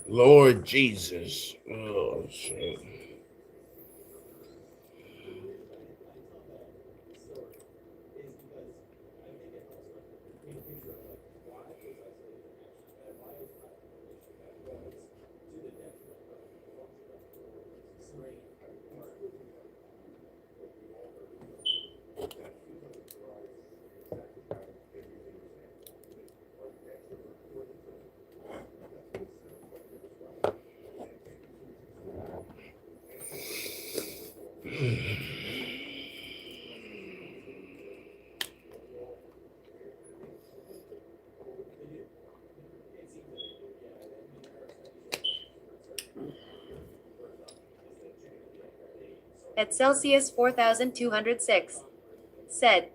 Lord Jesus. Oh, shit. At Celsius 4206. Said,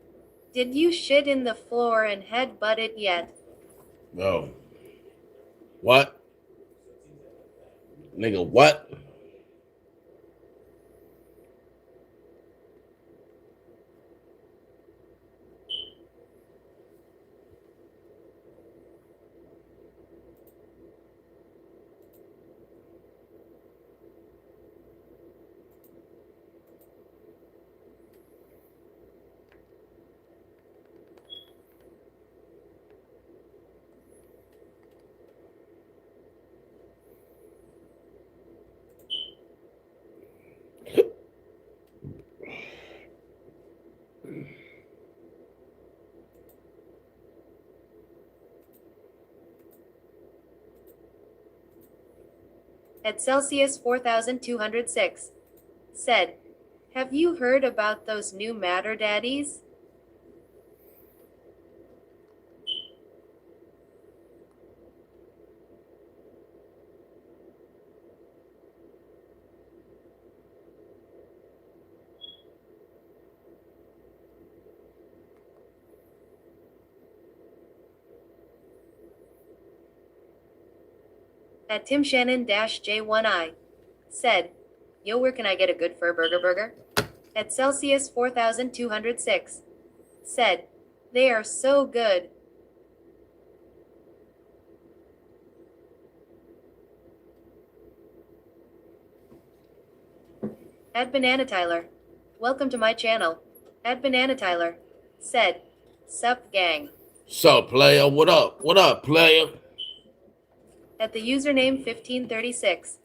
did you shit in the floor and headbutt it yet? No. What? Nigga, what? At Celsius 4206. Said, have you heard about those new matter daddies? At Tim Shannon-J1I. Said, yo, where can I get a good fur burger? At Celsius 4206. Said, they are so good. At Banana Tyler. Welcome to my channel. At Banana Tyler. Said, sup gang. Sup, player? What up? What up, player? At the username 1536.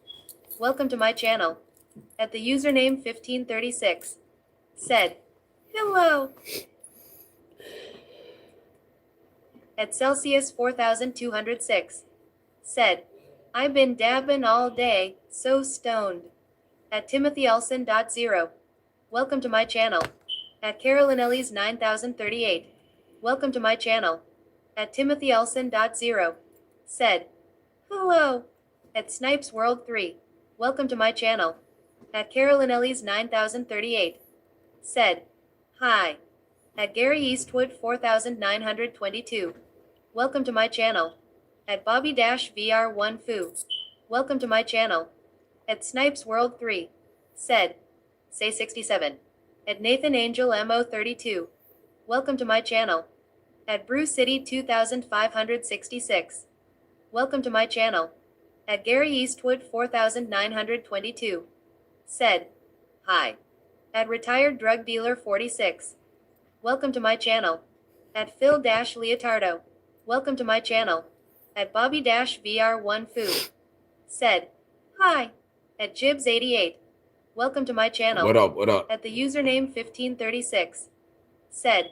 Welcome to my channel. At the username 1536. Said, hello. At Celsius 4206. Said, I've been dabbing all day, so stoned. At TimothyElson.0. Welcome to my channel. At Carolyn Ellis 9038. Welcome to my channel. At TimothyElson.0. Said, hello. At Snipes World 3. Welcome to my channel. At Carolyn Ellis 9038. Said, hi. At Gary Eastwood 4922. Welcome to my channel. At Bobby-VR1 Foo. Welcome to my channel. At Snipes World 3. Said, say 67. At Nathan Angel MO32. Welcome to my channel. At Brew City 2566. Welcome to my channel. At Gary Eastwood 4922. Said, hi. At Retired Drug Dealer 46. Welcome to my channel. At Phil-Leotardo. Welcome to my channel. At Bobby-VR1 Foo. Said, hi. At Jibs88. Welcome to my channel. What up? What up? At the username 1536. Said,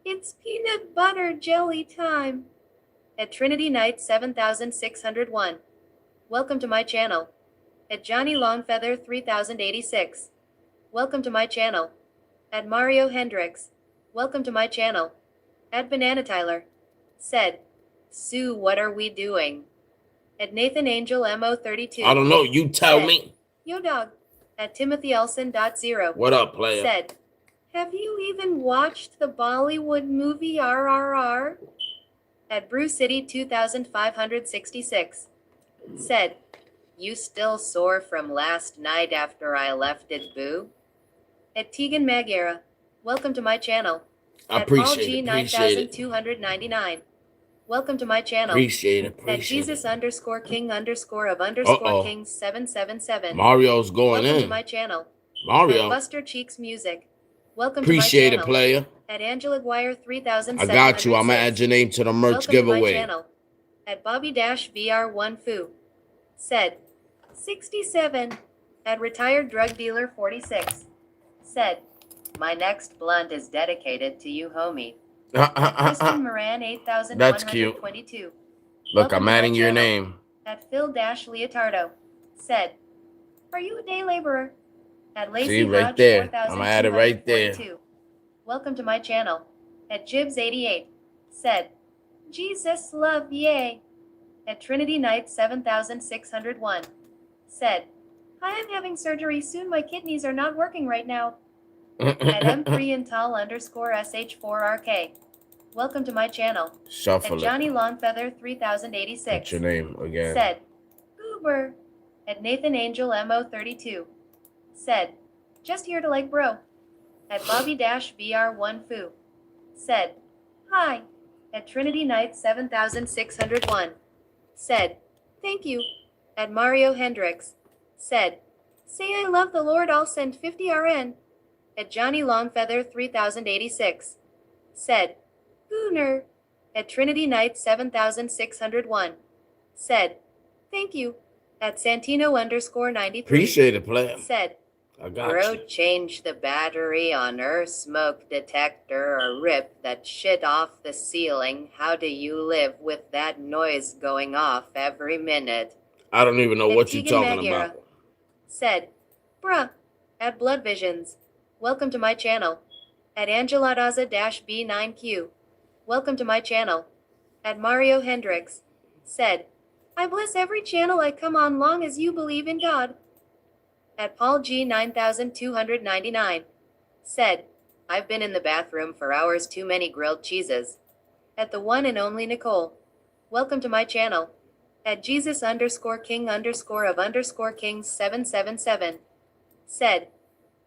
it's peanut butter jelly time. At Trinity Knight 7601. Welcome to my channel. At Johnny Longfeather 3086. Welcome to my channel. At Mario Hendricks. Welcome to my channel. At Banana Tyler. Said, Sue, what are we doing? At Nathan Angel MO32. I don't know. You tell me. Yo dog. At TimothyElson.0. What up, player? Said, have you even watched the Bollywood movie RRR? At Brew City 2566. Said, you still sore from last night after I left it, boo? At Tegan Magera. Welcome to my channel. I at Paul appreciate G it. 9299. Welcome to my channel. Appreciate it. At Appreciate Jesus it. underscore King underscore of underscore Uh-oh. King 777. Mario's going Welcome to in. my channel. At Mario. Buster Cheeks Music. Welcome Appreciate to it, my channel. player. At Angela Guire 3000. I got you. I'm going to add your name to the merch Welcome giveaway. To my channel. At Bobby-VR1 Fu. Said. 67. At Retired Drug Dealer 46. Said. My next blunt is dedicated to you, homie. Kristen Moran 8122. That's cute. Look, Welcome I'm to my adding your channel. name. At Phil-Leotardo. Said. Are you a day laborer? At Lacey See, right Hodge there. I'm going to add it right there. 4242. Welcome to my channel. At Jibs88. Said. Jesus love yay. At Trinity Knight 7601. Said. Hi, I'm having surgery soon. My kidneys are not working right now. At M3 Intal underscore SH4RK. Welcome to my channel. Shuffle At Johnny Longfeather 3086. What's your name again? Said. Goober. At Nathan Angel MO32. Said. Just here to like bro. At Bobby-VR1 Fu. Said. Hi. At Trinity Knight 7601. Said. Thank you. At Mario Hendricks. Said. Say I love the Lord, I'll send 50 RN. At Johnny Longfeather 3086. Said. Gooner. At Trinity Knight 7601. Said. Thank you. At Santino underscore 93. Appreciate it, player. Said. I got Bro, you. change the battery on her smoke detector or rip that shit off the ceiling. How do you live with that noise going off every minute? I don't even know At what you're Tegan talking Magiera. about. Said. Bruh. At Blood Visions. Welcome to my channel. At Angeladaza-B9Q. Welcome to my channel. At Mario Hendricks. Said. I bless every channel I come on long as you believe in God. At Paul G 9299. Said. I've been in the bathroom for hours, too many grilled cheeses. At the one and only Nicole. Welcome to my channel. At Jesus underscore King underscore of underscore Kings 777. Said.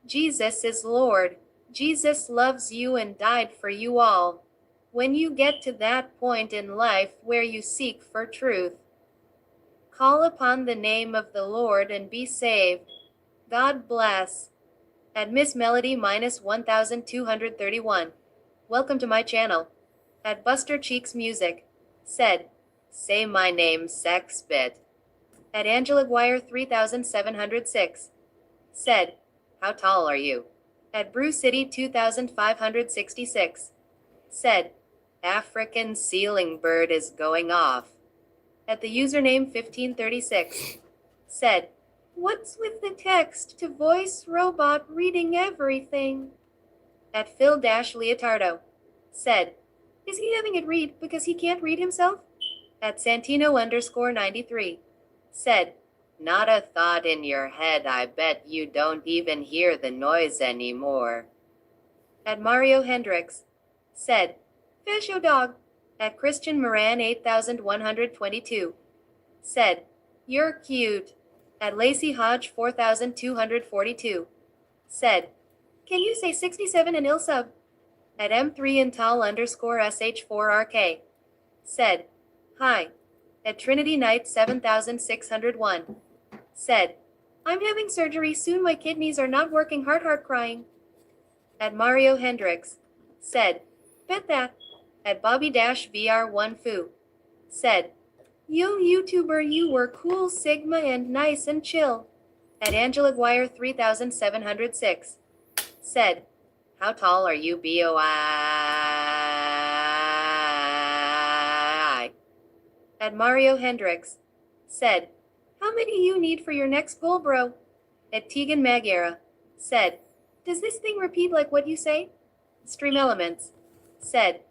Jesus is Lord. Jesus loves you and died for you all. When you get to that point in life where you seek for truth, call upon the name of the Lord and be saved. God bless. At Miss Melody minus 1231. Welcome to my channel. At Buster Cheeks Music. Said. Say my name, sex bit. At Angela Guire 3706. Said. How tall are you? At Brew City 2566. Said. African ceiling bird is going off. At the username 1536. Said. What's with the text to voice robot reading everything? At Phil-Leotardo. Said. Is he having it read because he can't read himself? At Santino underscore 93. Said. Not a thought in your head, I bet you don't even hear the noise anymore. At Mario Hendricks. Said. Fisho dog. At Christian Moran 8122. Said. You're cute. At Lacey Hodge 4242. Said. Can you say 67 and ill sub? At M3 Intal underscore SH4RK. Said. Hi. At Trinity Knight 7601. Said. I'm having surgery soon, my kidneys are not working, heart crying. At Mario Hendricks. Said. Bet that. At Bobby-VR1 Fu. Said. Yo YouTuber, you were cool Sigma and nice and chill. At Angela Guire 3706. Said. How tall are you, BOI? At Mario Hendricks. Said. How many you need for your next goal, bro? At Tegan Magiera. Said. Does this thing repeat like what you say? Stream Elements. Said.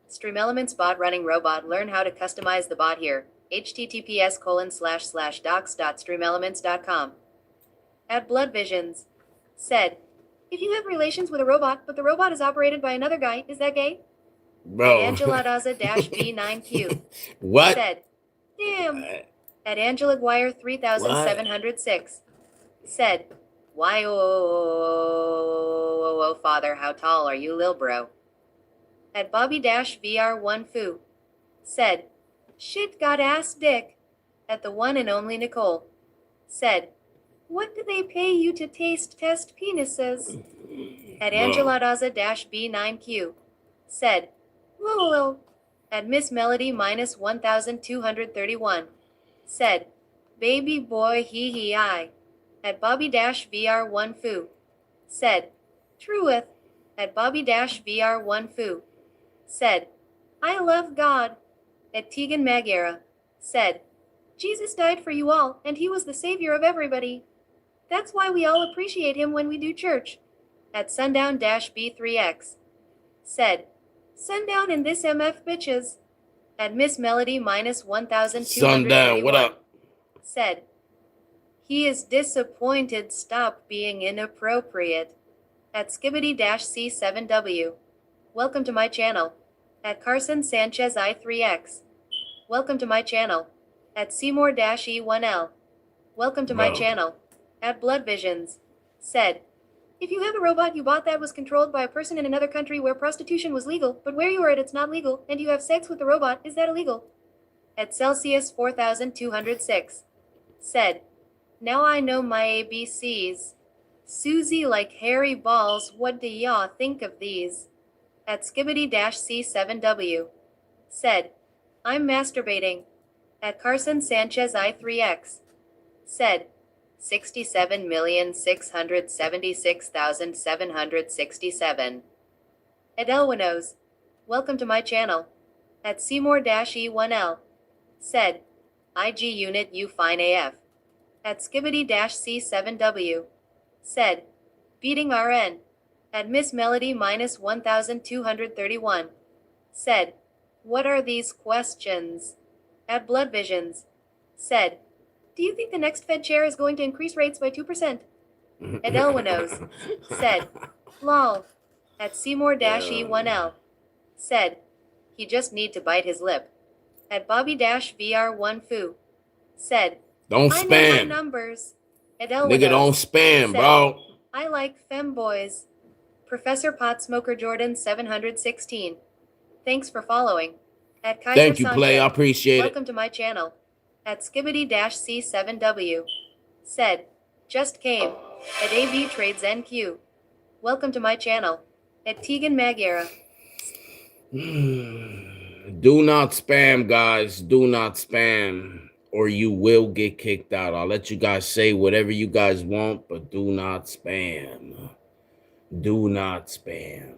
Stream Elements bot running robot. Learn how to customize the bot here. https://docs.streamelements.com. At Blood Visions. Said. If you have relations with a robot, but the robot is operated by another guy, is that gay? Bro. At Angeladaza-B9Q. What? Said. Damn. At Angela Guire 3706. Said. Why, oh, father, how tall are you, lil bro? At Bobby-VR1 Fu. said, shit got ass dick. At the one and only Nicole, said, what do they pay you to test penises? At Angeladaza-B9Q, said, lol. At Miss Melody minus 1231, said, baby boy hee hee I. At Bobby-VR1 Foo, said, trueth. At Bobby-VR1 Foo, said, I love God. At Tegan Magera, said, Jesus died for you all, and he was the savior of everybody. That's why we all appreciate him when we do church. At Sundown-B3X, said, sundown in this MF bitches. At Miss Melody minus 1231, Sundown, what up? said, he is disappointed, stop being inappropriate. At Skibbity-C7W, welcome to my channel. At Carson Sanchez I3X, welcome to my channel. At Seymour-E1L, welcome to my channel. At Blood Visions, said, if you have a robot you bought that was controlled by a person in another country where prostitution was legal, but where you are at it's not legal, and you have sex with the robot, is that illegal? At Celsius 4206, said, now I know my ABCs. Susie like hairy balls, what do y'all think of these? At Skibbity-C7W, said, I'm masturbating. At Carson Sanchez I3X, said, 67,676,767. At Elwinos, welcome to my channel. At Seymour-E1L, said, IG unit you fine AF. At Skibbity-C7W, said, beating RN. At Miss Melody minus 1231, said, what are these questions? At Blood Visions, said, do you think the next Fed chair is going to increase rates by 2%? At Elwinos, said, lol. At Seymour-E1L, said, he just need to bite his lip. At Bobby-VR1 Foo, said, Don't I know my spam. numbers. At Elwinos, Nigga, don't spam, said, bro. I like femboys. Professor Pot Smoker Jordan 716. Thanks for following. At Kaiser Thank you, Sancho, Play. I appreciate it. welcome to my channel. At Skibbity-C7W, said, just came. At AV Trades NQ, welcome to my channel. At Tegan Magera, Do not spam, guys. Do not spam, or you will get kicked out. I'll let you guys say whatever you guys want, but do not spam. Do not spam.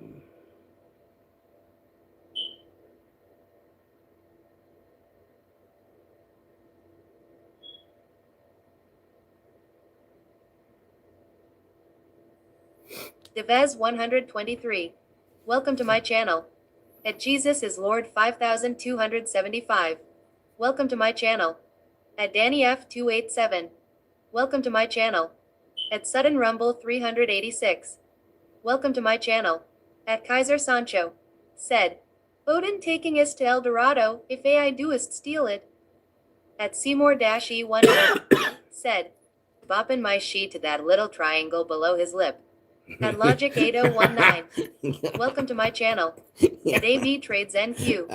Devez 123, welcome to my channel. At Jesus is Lord 5275, welcome to my channel. At Danny F287, welcome to my channel. At Sudden Rumble 386, welcome to my channel. At Kaiser Sancho, said, Odin taking us to El Dorado, if AI doest steal it. At Seymour-E1, said, bopping my sheet to that little triangle below his lip. At Logic 8019, welcome to my channel. At AV Trades NQ,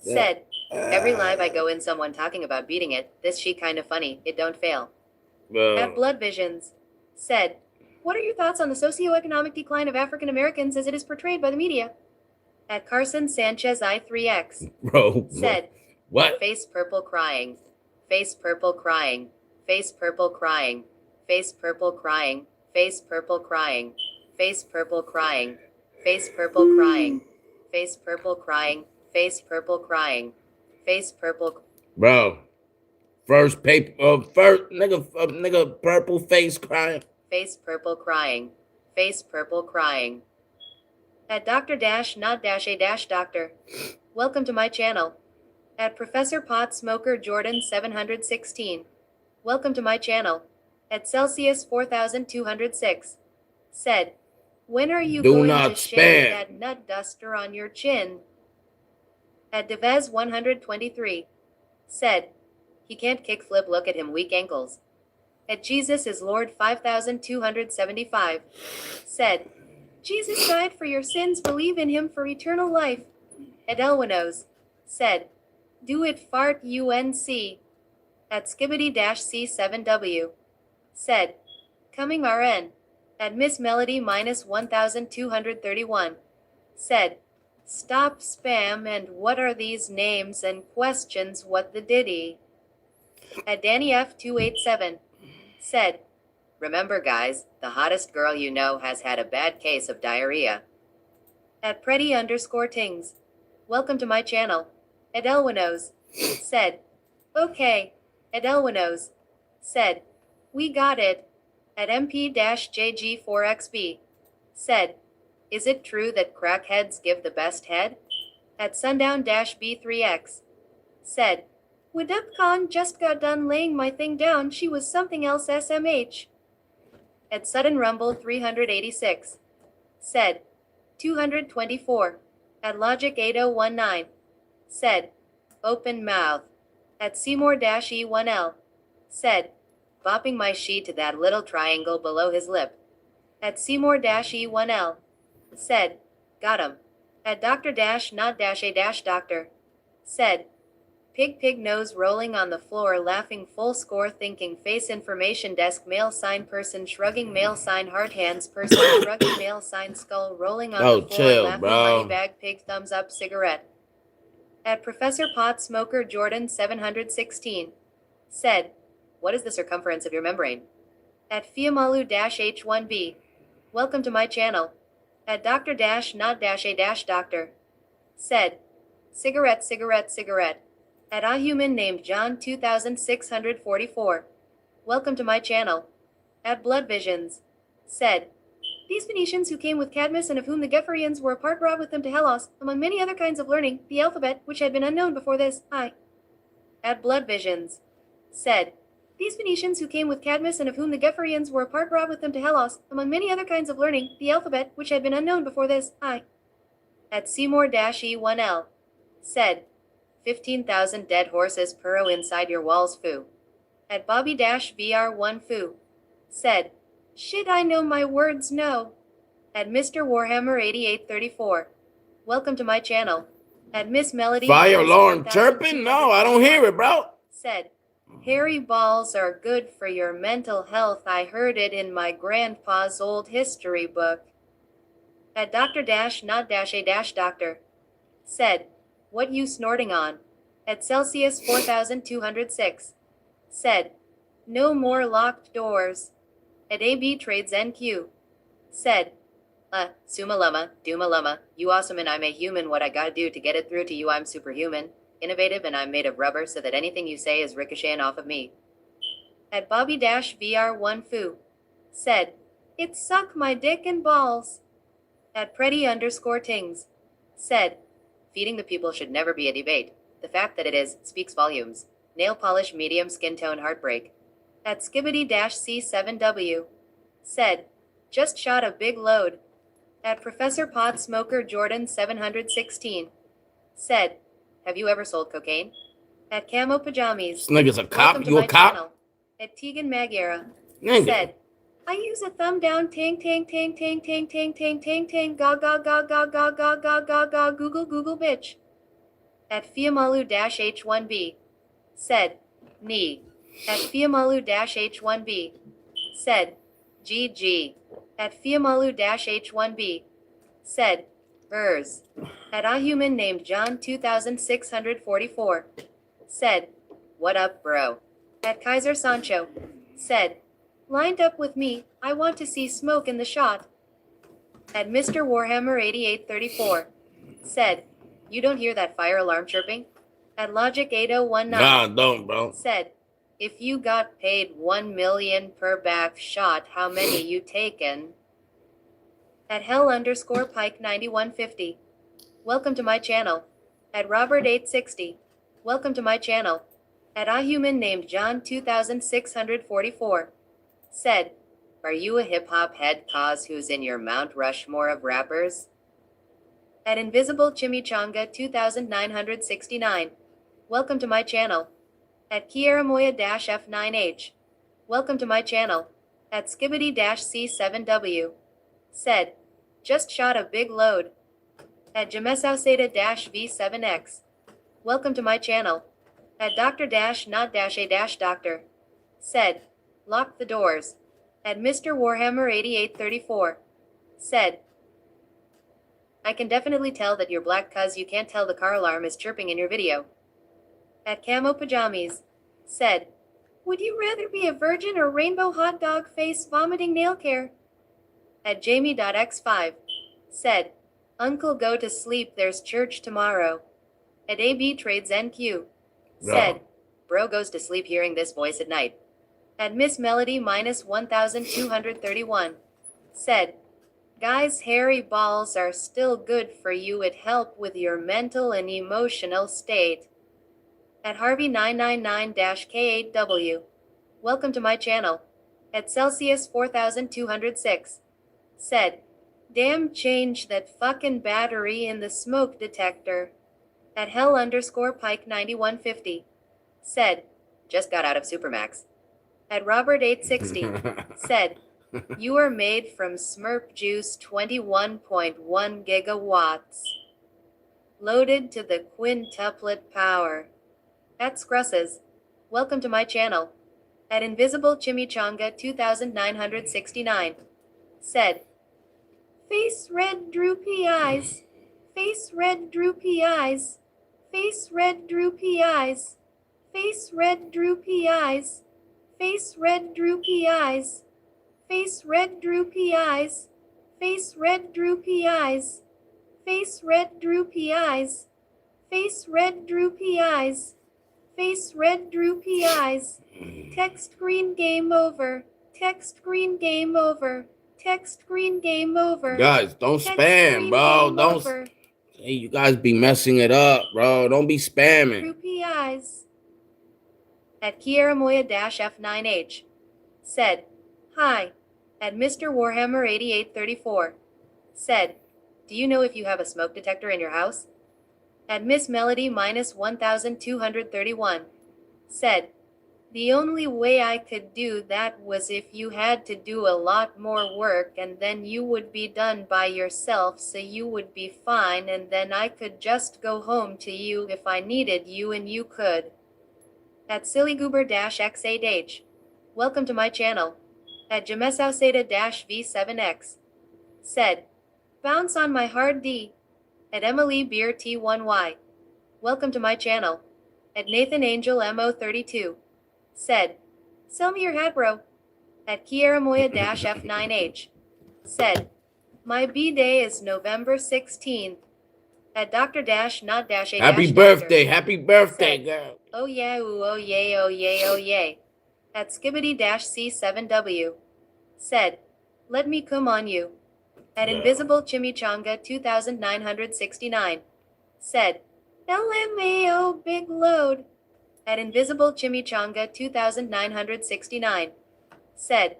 said, every live I go in someone talking about beating it, this sheet kinda funny, it don't fail. At Blood Visions, said, what are your thoughts on the socioeconomic decline of African Americans as it is portrayed by the media? At Carson Sanchez I3X, Bro, said, what? Face purple crying, face purple crying, face purple crying, face purple crying, face purple crying, face purple crying, face purple crying, face purple crying, face purple crying, face purple. Bro, first paper, first nigga, purple face crying. Face purple crying, face purple crying. At Dr. Dash not dash a dash doctor, welcome to my channel. At Professor Pot Smoker Jordan 716, welcome to my channel. At Celsius 4206, said, when are you going to shave that nut duster on your chin? At Devez 123, said, he can't kickflip, look at him, weak ankles. At Jesus is Lord 5275, said, Jesus died for your sins, believe in him for eternal life. At Elwinos, said, Do it fart UNC. At skibbity-C7W. Said. Coming RN. At Miss Melody minus 1231. Said. Stop spam and what are these names and questions what the diddy. At Danny F287. Said. Remember guys, the hottest girl you know has had a bad case of diarrhea. At Pretty_Tings. Welcome to my channel. At Elwinos. Said. Okay. At Elwinos. Said. We got it. At MP-JG4XB. Said. Is it true that crackheads give the best head? At Sundown-B3X. Said. Widupcon just got done laying my thing down, she was something else SMH. At Sudden Rumble 386. Said. 224. At Logic 8019. Said. Open mouth. At Seymour-E1L. Said. Bopping my sheet to that little triangle below his lip. At Seymour-E1L. Said. Got him. At Dr-Not-A-Doctor. Said. Pig nose rolling on the floor laughing full score thinking face information desk male sign person shrugging male sign heart hands person shrugging male sign skull rolling on the floor chill, laughing bro. money bag pig thumbs up cigarette. At Professor Pot Smoker Jordan 716. Said. What is the circumference of your membrane? At Fiamalu-H1B. Welcome to my channel. At Dr-Not-A-Doctor. Said. Cigarette. At a human named John 2644. Welcome to my channel. At Blood Visions. Said. These Phoenicians who came with Cadmus and of whom the Gepherians were a part brought with them to Hellas, among many other kinds of learning, the alphabet, which had been unknown before this, At Blood Visions. Said. These Phoenicians who came with Cadmus and of whom the Gepherians were a part brought with them to Hellas, among many other kinds of learning, the alphabet, which had been unknown before this, At Seymour-E1L. Said. 15,000 dead horses purrow inside your walls foo. At Bobby-VR1 foo. Said. Shit I know my words no. At Mr. Warhammer 8834. Welcome to my channel. At Miss Melody. Fire alarm chirping? No, I don't hear it, bro. Said. Hairy balls are good for your mental health. I heard it in my grandpa's old history book. At Dr-Not-A-Doctor. Said. What you snorting on? At Celsius 4206. Said. No more locked doors. At AB Trades NQ. Said. Sumalama, Doomalama, you awesome and I'm a human. What I gotta do to get it through to you, I'm superhuman, innovative and I'm made of rubber so that anything you say is ricocheting off of me. At Bobby-VR1 foo. Said. It suck my dick and balls. At Pretty_Tings. Said. Feeding the people should never be a debate. The fact that it is, speaks volumes. Nail polish medium skin tone heartbreak. At Skibbity-C7W. Said. Just shot a big load. At Professor Pot Smoker Jordan 716. Said. Have you ever sold cocaine? At Camo Pajamas. This nigga's a cop. You a cop? Channel. At Tegan Magyara. Nigga. Said. I use a thumb down tang ga Google bitch. At Fiamalu-H1B. Said. Knee. At Fiamalu-H1B. Said. GG. At Fiamalu-H1B. Said. Hers. At a human named John 2644. Said. What up bro? At Kaiser Sancho. Said. Lined up with me, I want to see smoke in the shot. At Mr. Warhammer 8834. Said. You don't hear that fire alarm chirping? At Logic 8019. Nah, don't, bro. Said. If you got paid 1 million per back shot, how many you taken? At Hell_Pike 9150. Welcome to my channel. At Robert 860. Welcome to my channel. At a human named John 2644. Said. Are you a hip-hop head cause who's in your Mount Rushmore of rappers? At Invisible Chimichanga 2969. Welcome to my channel. At Kieramoya-F9H. Welcome to my channel. At Skibbity-C7W. Said. Just shot a big load. At Jamesauseta-V7X. welcome to my channel. At Dr. Not a Doctor. Said, lock the doors. At Mr. Warhammer 8834. Said, I can definitely tell that you're black cuz you can't tell the car alarm is chirping in your video. At Camo Pajamas. Said, would you rather be a virgin or rainbow hot dog face vomiting nail care? At Jamie.x5. Said, Uncle go to sleep, there's church tomorrow. At AB Trades NQ. Said, bro goes to sleep hearing this voice at night. At Miss Melody minus 1231. Said, guys, hairy balls are still good for you, it help with your mental and emotional state. At Harvey 999-K8W. Welcome to my channel. At Celsius 4206. Said, damn, change that fucking battery in the smoke detector. At Hell_Pike 9150. Said, just got out of Supermax. At Robert 860. Said, you are made from Smurp juice 21.1 gigawatts. Loaded to the quintuplet power. At Scrusses. Welcome to my channel. At Invisible Chimichanga 2969. Said, face red droopy eyes. Face red droopy eyes. Face red droopy eyes. Face red droopy eyes. Face red droopy eyes. Face red droopy eyes. Face red droopy eyes. Face red droopy eyes. Face red droopy eyes. Face red droopy eyes. Text green game over. Text green game over. Text green game over. Guys, don't spam, bro. Don't. Hey, you guys be messing it up, bro. Don't be spamming. Droopy eyes. At Kieramoya-F9H. Said, hi. At Mr. Warhammer 8834. Said, do you know if you have a smoke detector in your house? At Miss Melody minus 1231. Said, the only way I could do that was if you had to do a lot more work and then you would be done by yourself so you would be fine and then I could just go home to you if I needed you and you could. At SillyGoober-X8H. Welcome to my channel. At Jamesauseta-V7X. Said, bounce on my hard D. At Emily Beer T1Y. Welcome to my channel. At Nathan Angel MO32. Said, sell me your hat, bro. At Kieramoya-F9H. Said, my B-day is November 16th. At Dr. Not a Happy birthday, happy birthday, said, girl. oh yeah, ooh, oh yay, oh yay, oh yay. At Skibbity-C7W. Said, let me come on you. At Invisible Chimichanga 2969. Said, LMAO big load. At Invisible Chimichanga 2969. Said,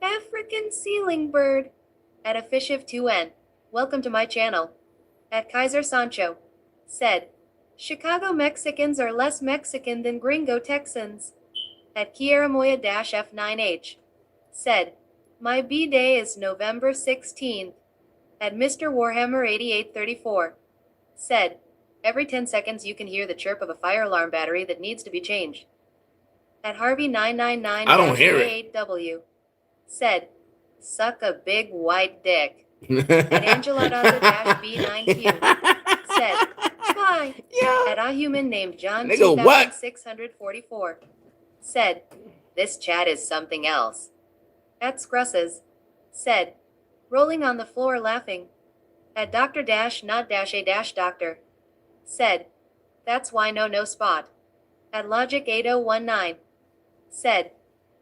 African ceiling bird. At A Fish of 2N. Welcome to my channel. At Kaiser Sancho. Said, Chicago Mexicans are less Mexican than Gringo Texans. At Kieramoya-F9H. Said, my B-day is November 16th. At Mr. Warhammer 8834. Said, every 10 seconds you can hear the chirp of a fire alarm battery that needs to be changed. At Harvey 999-K8W. Said, suck a big white dick. At Angela-B9Q. Said, hi. Yeah. At a human named John Nigga, what? 2644. Said, this chat is something else. At Scrusses. Said, rolling on the floor laughing. At Dr. Not a Doctor. Said, that's why no spot. At Logic 8019. Said,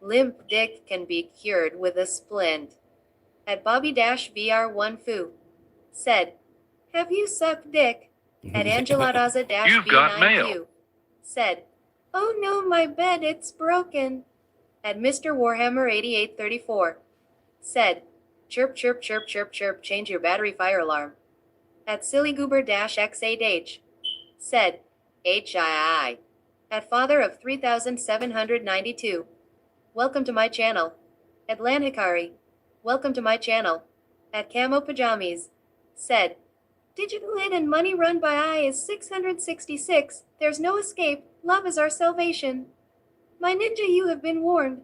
limp dick can be cured with a splint. At Bobby-VR1 Foo. Said, have you sucked dick? At Angela-B9Q. Said, oh no, my bed, it's broken. At Mr. Warhammer 8834. Said, chirp chirp chirp chirp chirp, change your battery fire alarm. At SillyGoober-X8H. Said, HII. At Father of 3792. Welcome to my channel. At Lanhikari. Welcome to my channel. At Camo Pajamas. Said, digital hit and money run by I is 666. There's no escape. Love is our salvation. My ninja, you have been warned.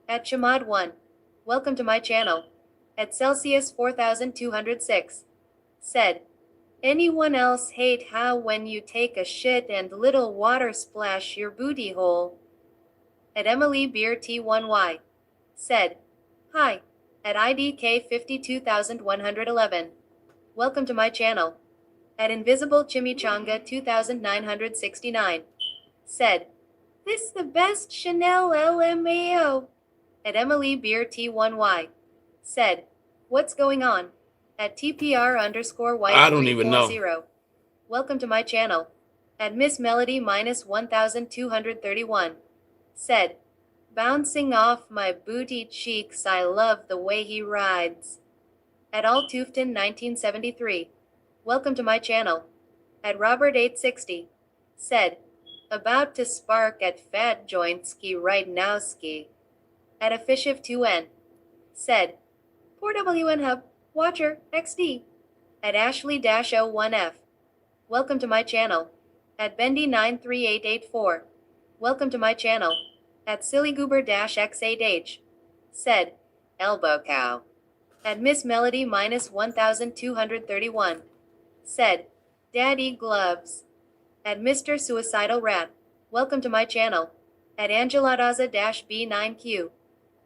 At Chamad1. Welcome to my channel. At Celsius 4206. Said, anyone else hate how when you take a shit and little water splash your booty hole? At Emily Beer T1Y. Said, hi. At IDK 52111. Welcome to my channel. At Invisible Chimichanga 2969. Said, this the best Chanel LMAO. At Emily Beer T1Y. Said, what's going on? At TPR_white340. I don't even know. Welcome to my channel. At Miss Melody -1231. Said, bouncing off my booty cheeks, I love the way he rides. At Altufton 1973. Welcome to my channel. At Robert 860. Said, about to spark at Fat Joint Ski right now ski. At Afishiv2N. Said, Poor WN Hub, Watcher, XD. At Ashley-01F. Welcome to my channel. At Bendy93884. Welcome to my channel. At Sillygoober-X8H. Said, Elbow Cow. At Miss Melody -1231. Said, Daddy Gloves. At Mr. Suicidal Rat. Welcome to my channel. At Angeladaza-B9Q.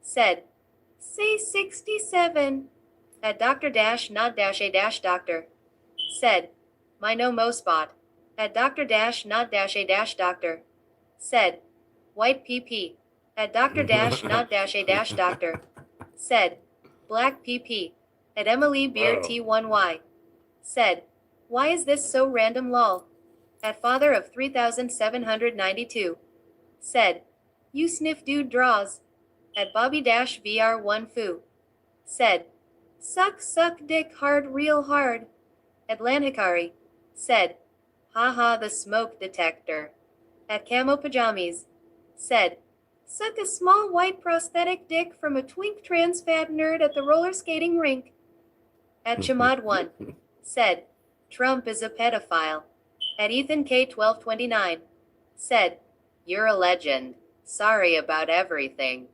Said, say 67. At Dr-Not-A-Doctor. Said, my no mo spot. At Dr-Not-A-Doctor. Said, white PP. At Dr-Not-A-Doctor. Said, black PP. At Emily Beer T1Y. Said, why is this so random lol? At Father of 3792. Said, you sniff dude draws. At Bobby-VR1 Foo. Said, suck dick hard real hard. At Lanhikari. Said, haha the smoke detector. At Camo Pajamas. Said, suck a small white prosthetic dick from a twink trans fat nerd at the roller skating rink. At Chamad1. Said, Trump is a pedophile. At Ethan K1229. Said, you're a legend. Sorry about everything.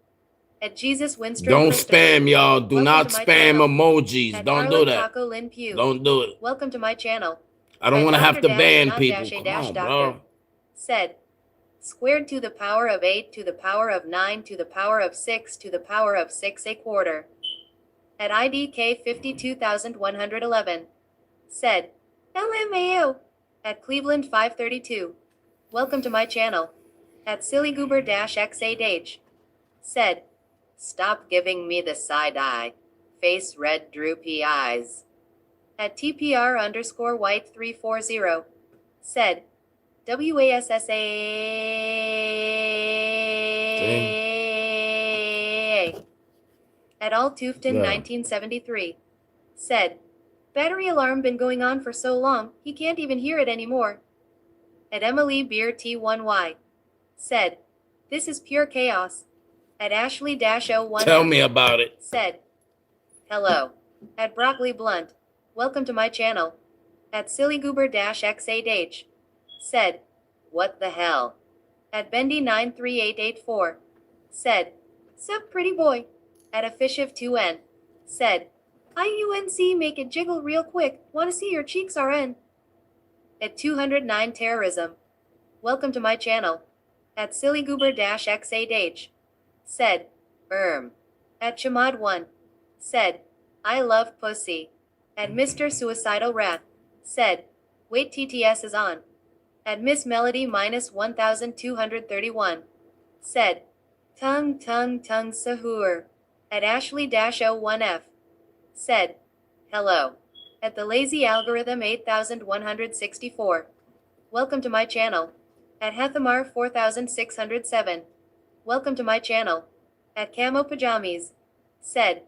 At Jesus Winstrom. Don't spam, y'all. Do not spam emojis. At Don't Carla do that. Taco Lin Pugh. Don't do it. Welcome to my channel. I don't want to have to ban people. Come on, bro. Said, squared to the power of 8 to the power of 9 to the power of 6 to the power of 6 a quarter. At IDK 52111. Said, LMAO. At Cleveland 532. Welcome to my channel. At Sillygoober-X8H. Said, stop giving me the side eye. Face red droopy eyes. At TPR_white340. Said, WASSA. At Altufton 1973. Said, battery alarm been going on for so long, he can't even hear it anymore. At Emily Beer T1Y. Said, this is pure chaos. At Ashley-01. Tell me about it. Said, hello. At Broccoli Blunt. Welcome to my channel. At Sillygoober-X8H. Said, what the hell? At Bendy93884. Said, sup pretty boy. At Afishiv2N. Said, IUNC make it jiggle real quick, wanna see your cheeks RN. At 209 Terrorism. Welcome to my channel. At Sillygoober-X8H. Said, At Chamad1. Said, I love pussy. At Mr. Suicidal Rat. Said, wait TTS is on. At Miss Melody -1231. Said, tongue sahur. At Ashley-01F. Said, hello. At the Lazy Algorithm 8164. Welcome to my channel. At Hethamar 4607. Welcome to my channel. At Camo Pajamas. Said,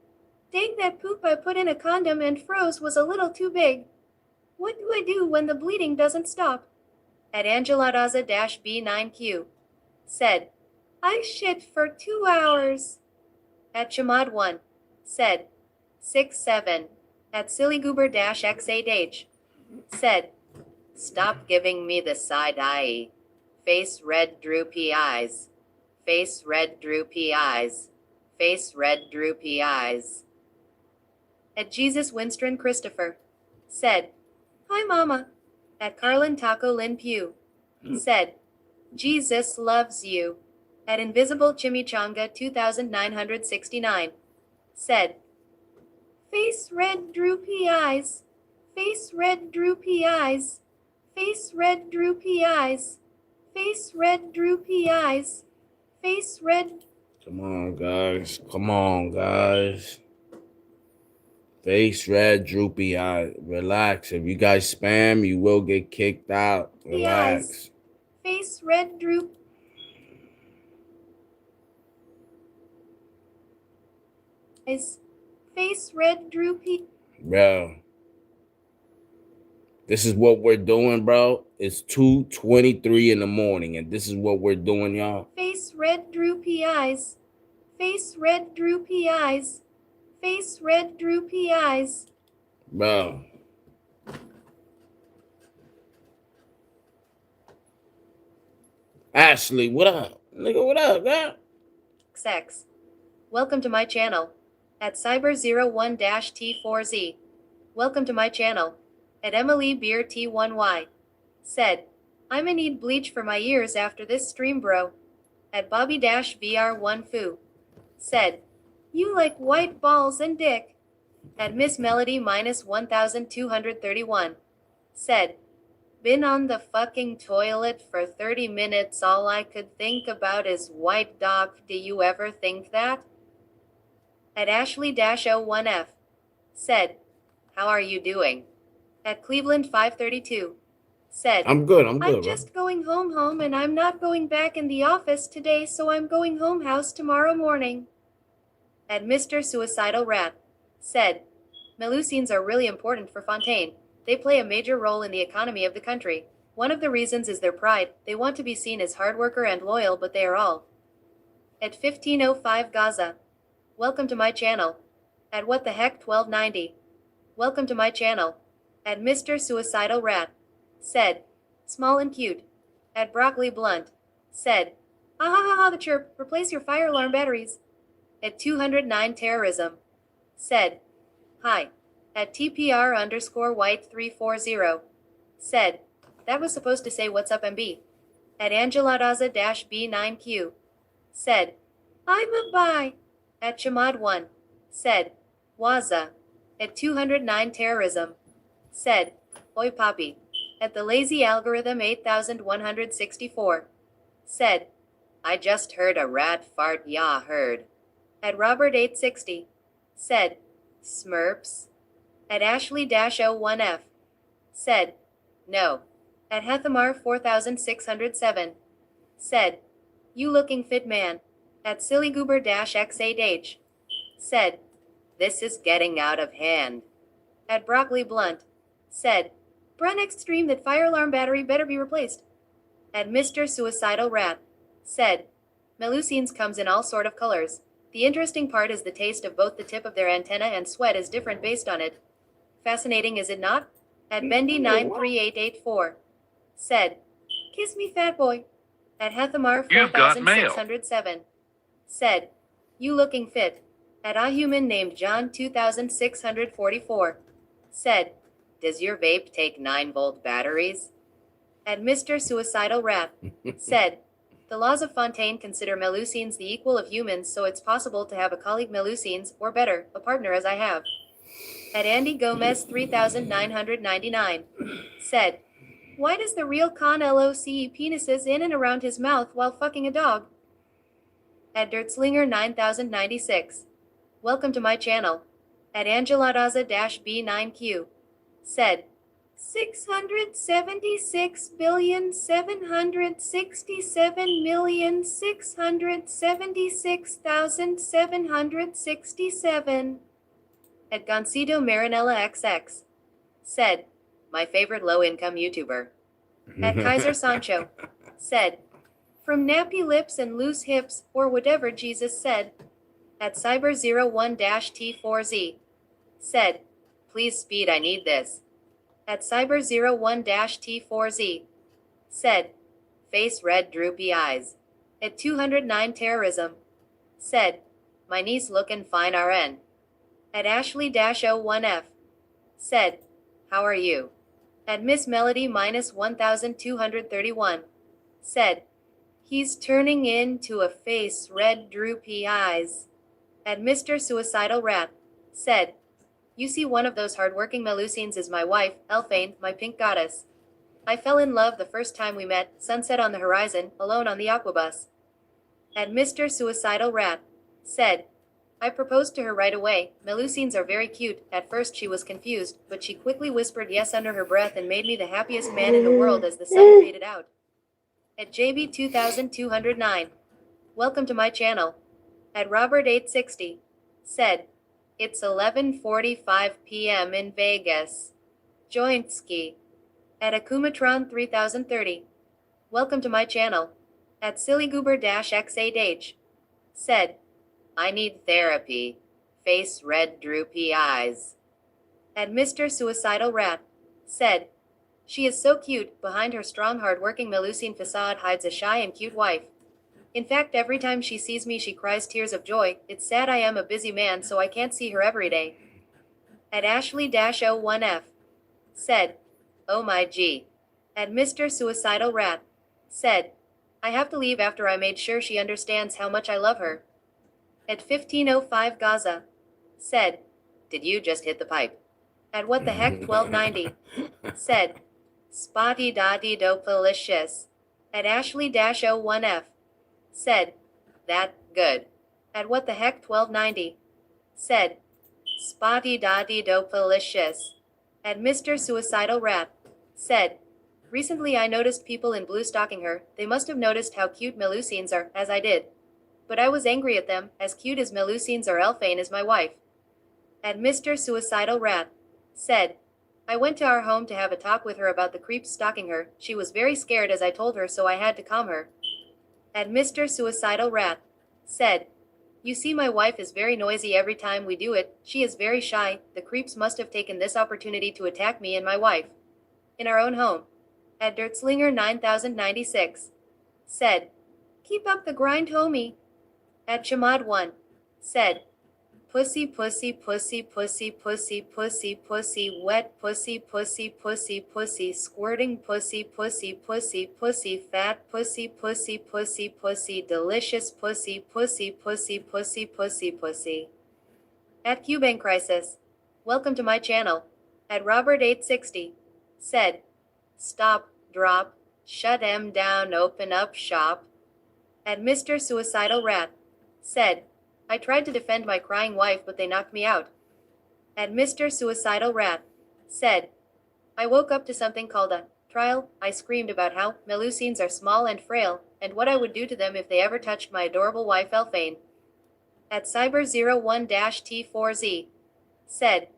dang that poop I put in a condom and froze was a little too big. What do I do when the bleeding doesn't stop? At Angeladaza-B9Q. Said, I shit for 2 hours. At Chamad1. Said, 6-7. At Sillygoober-X8H. said, stop giving me the side eye. Face red droopy eyes. Face red droopy eyes. Face red droopy eyes. At Jesus Winstron Christopher. Said, hi mama. At Carlin Taco Lin Pugh. Said, Jesus loves you. At Invisible Chimichanga 2969. Said, face red droopy eyes. Face red droopy eyes. Face red droopy eyes. Face red droopy eyes. Face red. Come on, guys. Come on, guys. Face red, droopy eye. Relax. If you guys spam, you will get kicked out. Relax. Face red droop. Face red droopy. Bro. This is what we're doing, bro. It's 2:23 in the morning, and this is what we're doing, y'all. Face red droopy eyes. Face red droopy eyes. Face red droopy eyes. Bro. Ashley, what up? Nigga, what up, man? XX. Welcome to my channel. At Cyber01-T4Z. Welcome to my channel. At Emily Beer T1Y. Said, I'ma need bleach for my ears after this stream, bro. At Bobby-VR1 Foo. Said, you like white balls and dick. At Miss Melody -1231. Said, been on the fucking toilet for 30 minutes. All I could think about is white dog. Do you ever think that? At Ashley-01F. Said, how are you doing? At Cleveland 532. Said, I'm good, I'm just going home and I'm not going back in the office today, so I'm going home house tomorrow morning. At Mr. Suicidal Rat. Said, Melusines are really important for Fontaine. They play a major role in the economy of the country. One of the reasons is their pride. They want to be seen as hard worker and loyal, but they are all. At 1505 Gaza. Welcome to my channel. At What the Heck 1290. Welcome to my channel. At Mr. Suicidal Rat. Said, small and cute. At Broccoli Blunt. Said, ha ha ha ha the chirp, replace your fire alarm batteries. At 209 Terrorism. Said, hi. At TPR_white340. Said, that was supposed to say what's up MB. At Angeladaza-B9Q. Said, I'm a bye. At Chamad1. Said, Waza. At 209 Terrorism. Said, oi poppy. At the Lazy Algorithm 8164. Said, I just heard a rat fart, yeah heard. At Robert 860. Said, Smurps. At Ashley-01F. Said, no. At Hethamar 4607. Said, you looking fit man. At Sillygoober-X8H. Said, this is getting out of hand. At Broccoli Blunt. Said, Brun Extreme that fire alarm battery better be replaced. At Mr. Suicidal Rat. Said, Melusines comes in all sort of colors. The interesting part is the taste of both the tip of their antenna and sweat is different based on it. Fascinating, is it not? At Bendy93884. Said, kiss me fat boy. At Hethamar 4607. Said, you looking fit. At a human named John 2644. Said, does your vape take 9-volt batteries? At Mr. Suicidal Rat. Said, the laws of Fontaine consider Melusines the equal of humans, so it's possible to have a colleague Melusines, or better, a partner as I have. At Andy Gomez 3999. Said, why does the real Con loce penises in and around his mouth while fucking a dog? At Dirtslinger 9096. Welcome to my channel. At Angeladaza-B9Q. Said, 676,766,767. At Goncido Marinella XX. Said, my favorite low-income YouTuber. At Kaiser Sancho. Said, from nappy lips and loose hips, or whatever Jesus said. At Cyber01-T4Z. Said, please speed, I need this. At Cyber01-T4Z. Said, face red droopy eyes. At 209 terrorism. Said, my niece lookin' fine RN. At Ashley-01F. Said, how are you? At Miss Melody -1231. Said, he's turning into a face red droopy eyes. At Mr. Suicidal Rat. Said, you see one of those hardworking Melusines is my wife, Elfane, my pink goddess. I fell in love the first time we met, sunset on the horizon, alone on the aquabus. At Mr. Suicidal Rat. Said, I proposed to her right away. Melusines are very cute. At first she was confused, but she quickly whispered yes under her breath and made me the happiest man in the world as the sun faded out. At JB2209. Welcome to my channel. At Robert860. Said, it's 11:45 p.m. in Vegas. Jointski. At Akumatron 3030. Welcome to my channel. At Sillygoober-X8H. Said, I need therapy. Face red droopy eyes. At Mr. Suicidal Rat. Said, she is so cute, behind her strong hard-working Melusine facade hides a shy and cute wife. In fact, every time she sees me she cries tears of joy. It's sad I am a busy man so I can't see her every day. At Ashley-01F. Said, oh my G. At Mr. Suicidal Rat. Said, I have to leave after I made sure she understands how much I love her. At 1505 Gaza. Said, did you just hit the pipe? At what the heck 1290. Said, spotty dotty dopalicious. At Ashley-01F. Said, that good. At what the heck 1290. Said, spotty dotty dopalicious. At Mr. Suicidal Rat. Said, recently I noticed people in blue stalking her. They must have noticed how cute Melusines are, as I did. But I was angry at them, as cute as Melusines or Elfane is my wife. At Mr. Suicidal Rat. Said, I went to our home to have a talk with her about the creeps stalking her. She was very scared as I told her, so I had to calm her. At Mr. Suicidal Rat. Said, you see my wife is very noisy every time we do it. She is very shy. The creeps must have taken this opportunity to attack me and my wife. In our own home. At Dirtslinger 9096. Said, keep up the grind, homie. At Chamad 1. Said, pussy pussy pussy pussy pussy pussy pussy wet pussy pussy pussy pussy squirting pussy pussy pussy pussy fat pussy pussy pussy pussy delicious pussy pussy pussy pussy pussy pussy. At Cuban Crisis. Welcome to my channel. At Robert860. Said, stop, drop, shut em down, open up shop. At Mr. Suicidal Rat. Said, I tried to defend my crying wife but they knocked me out. At Mr. Suicidal Rat. Said, I woke up to something called a trial. I screamed about how Melusines are small and frail, and what I would do to them if they ever touched my adorable wife Elfane. At Cyber01-T4Z. Said,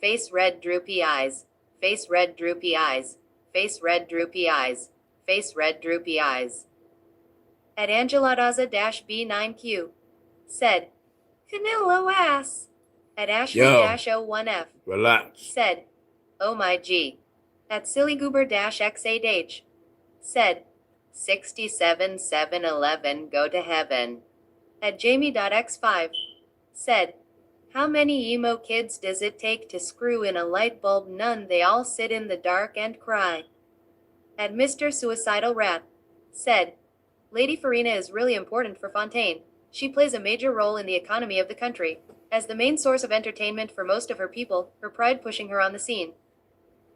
face red droopy eyes. Face red droopy eyes. Face red droopy eyes. Face red droopy eyes. At Angeladaza-B9Q. Said, Canelo ass. At Ashley-01F. Relax. Said, oh my G. At Sillygoober-X8H. Said, 67-7-11 go to heaven. At Jamie.x5. Said, how many emo kids does it take to screw in a light bulb? None, they all sit in the dark and cry. At Mr. Suicidal Rat. Said, Lady Farina is really important for Fontaine. She plays a major role in the economy of the country. As the main source of entertainment for most of her people, her pride pushing her on the scene.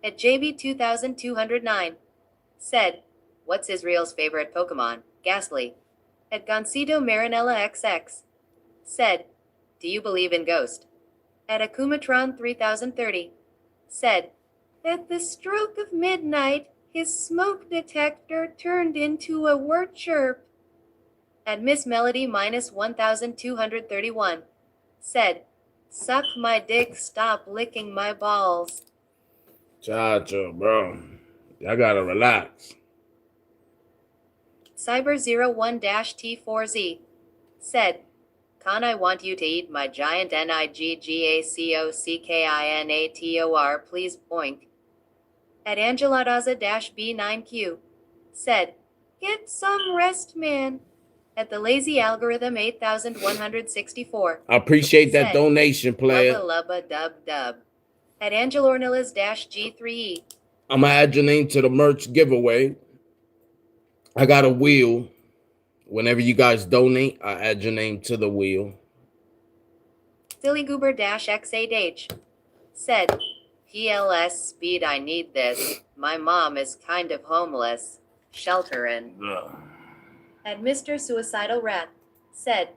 At JB2209. Said, what's Israel's favorite Pokemon? Ghastly. At Goncito Marinella XX. Said, do you believe in ghost? At Akumatron 3030. Said, at the stroke of midnight, his smoke detector turned into a word chirp. At Miss Melody -1231. Said, suck my dick, stop licking my balls. Chacho, bro. Y'all gotta relax. Cyber01-T4Z. Said, Con, I want you to eat my giant NIGGACOCKINATOR, please, boink. At Angeladaza-B9Q. Said, get some rest, man. At the lazy algorithm 8164. I appreciate that Said, donation, player. lubba lubba dub dub. At Angelornillas-G3E. I'm gonna add your name to the merch giveaway. I got a wheel. Whenever you guys donate, I add your name to the wheel. Sillygoober-X8H. Said, PLS speed, I need this. My mom is kind of homeless. Shelterin'. And Mr. Suicidal Rat. Said,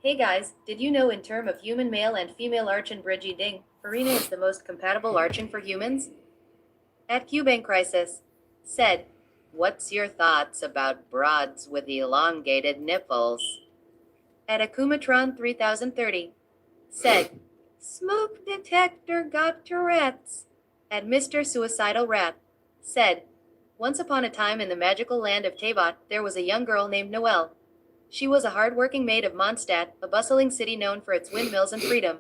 hey guys, did you know in term of human male and female archin bridgie ding, Farina is the most compatible archin for humans? At Cubane Crisis. Said, what's your thoughts about broads with elongated nipples? At Akumatron 3030. Said, smoke detector got Tourette's. At Mr. Suicidal Rat. Said, once upon a time in the magical land of Tabot, there was a young girl named Noelle. She was a hard-working maid of Mondstadt, a bustling city known for its windmills and freedom.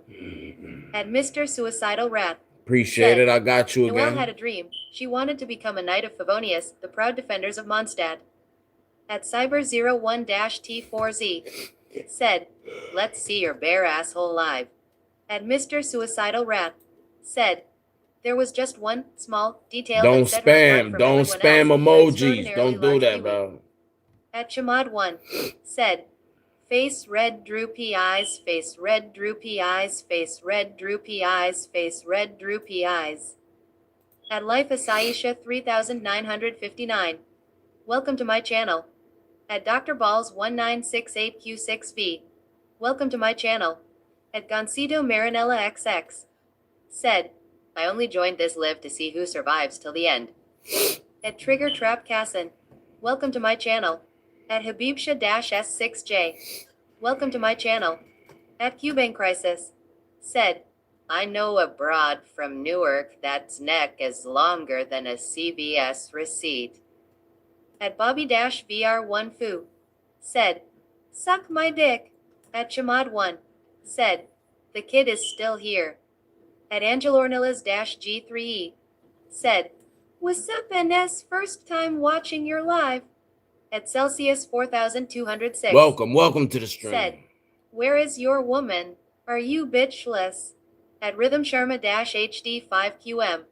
At Mr. Suicidal Rat. Appreciate Said, it. I got you Noelle again. had a dream. She wanted to become a knight of Favonius, the proud defenders of Mondstadt. At Cyber01-T4Z. Said, let's see your bare asshole live. At Mr. Suicidal Rat. Said, there was just one small detail Don't that set her apart spam. from Don't everyone spam else, emojis. extraordinarily Don't do large that, kiwi. bro. At Chamad1. Said, face red droopy eyes, face red droopy eyes, face red droopy eyes, face red droopy eyes. At Life Asaisha 3959. Welcome to my channel. At Dr. Balls 1968Q6V. Welcome to my channel. At Goncito Marinella XX. Said, I only joined this live to see who survives till the end. At Trigger Trap Cassin. Welcome to my channel. At Habibsha-S6J. Welcome to my channel. At Cubane Crisis. Said, I know a broad from Newark that's neck is longer than a CVS receipt. At Bobby-VR1 Foo. Said, suck my dick. At Chamad1. Said, the kid is still here. At Angelornillas-G3E. Said, what's up NS, first time watching your live. At Celsius 4206. Welcome to the stream. Said, where is your woman? Are you bitchless? At Rhythm Sharma-HD5QM.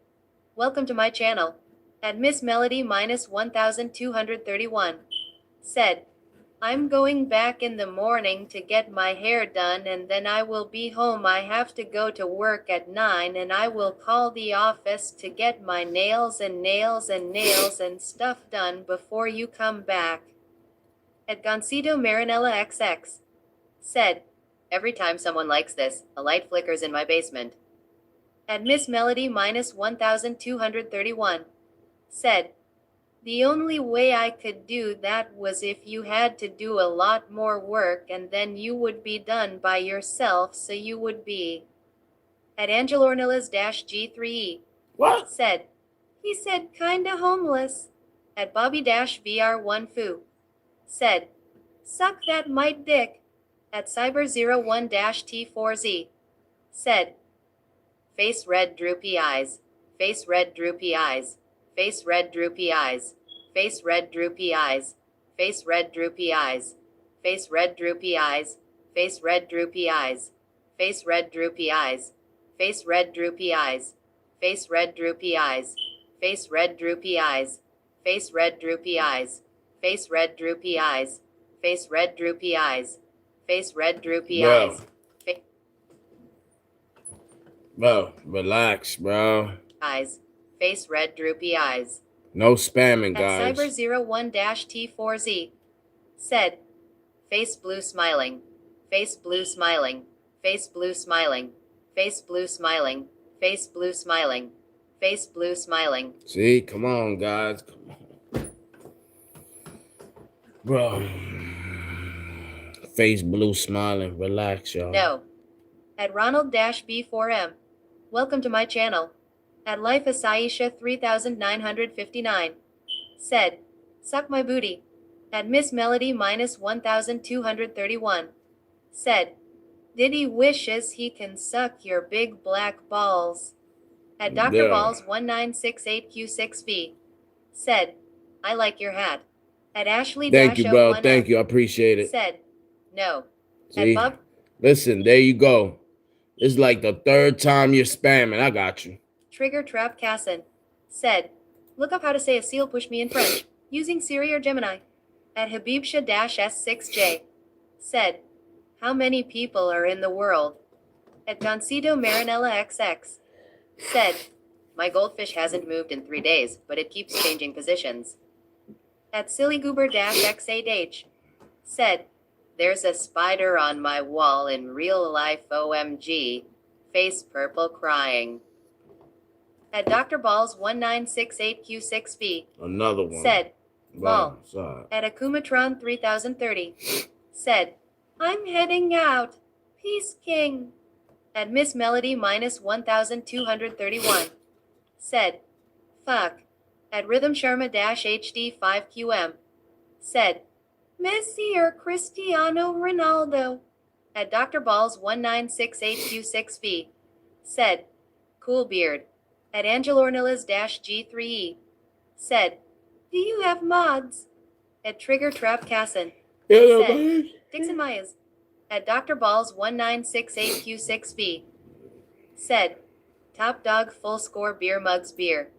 Welcome to my channel. At Miss Melody -1231. Said, I'm going back in the morning to get my hair done and then I will be home. I have to go to work at 9 and I will call the office to get my nails and stuff done before you come back. At Goncito Marinella XX. Said, every time someone likes this, a light flickers in my basement. At Miss Melody -1231. Said, the only way I could do that was if you had to do a lot more work and then you would be done by yourself so you would be. At Angelornillas-G3E. What? Said, he said kinda homeless. At Bobby-VR1 Foo. Said, suck that might dick. At Cyber01-T4Z. Said, face red droopy eyes, face red droopy eyes, face red droopy eyes, face red droopy eyes, face red droopy eyes, face red droopy eyes, face red droopy eyes, face red droopy eyes, face red droopy eyes, face red droopy eyes, face red droopy eyes, face red droopy eyes, face red droopy eyes, face red droopy eyes, face red droopy eyes. Bro, relax, bro. Eyes, face red droopy eyes. No spamming, At guys. Cyber01-T4Z. Said, face blue smiling, face blue smiling, face blue smiling, face blue smiling, face blue smiling, face blue smiling. See, come on, guys. Come on. Bro. Face blue smiling. Relax, y'all. No. At Ronald-B4M. Welcome to my channel. At Life Asaisha 3959. Said, suck my booty. At Miss Melody -1231. Said, Diddy wishes he can suck your big black balls. At Dr. Balls 1968Q6B said, I like your hat. At Ashley Thank you, bro. Thank you. I appreciate it. Said, no. See? At Bob, listen, there you go. It's like the third time you're spamming. I got you. Trigger Trap Casson said, look up how to say a seal push me in French, using Siri or Gemini. At Habibsha-S6J said, how many people are in the world? At Goncido Marinella XX said, my goldfish hasn't moved in 3 days, but it keeps changing positions. At Sillygoober-X8H said, there's a spider on my wall in real life OMG, face purple crying. At Dr. Balls 1968Q6B Another one said, Ball. At Akumatron 3030 said, I'm heading out. Peace King. At Miss Melody minus 1231 said, fuck. At Rhythm Sharma HD 5QM said, Messi or Cristiano Ronaldo. At Dr. Balls 1968Q6B said, cool beard. At Angelornillas G3E said, do you have mods? At Trigger Trap Casson said, Dixon Myers. At Dr. Balls 1968Q6B said, top dog full score beer mugs beer.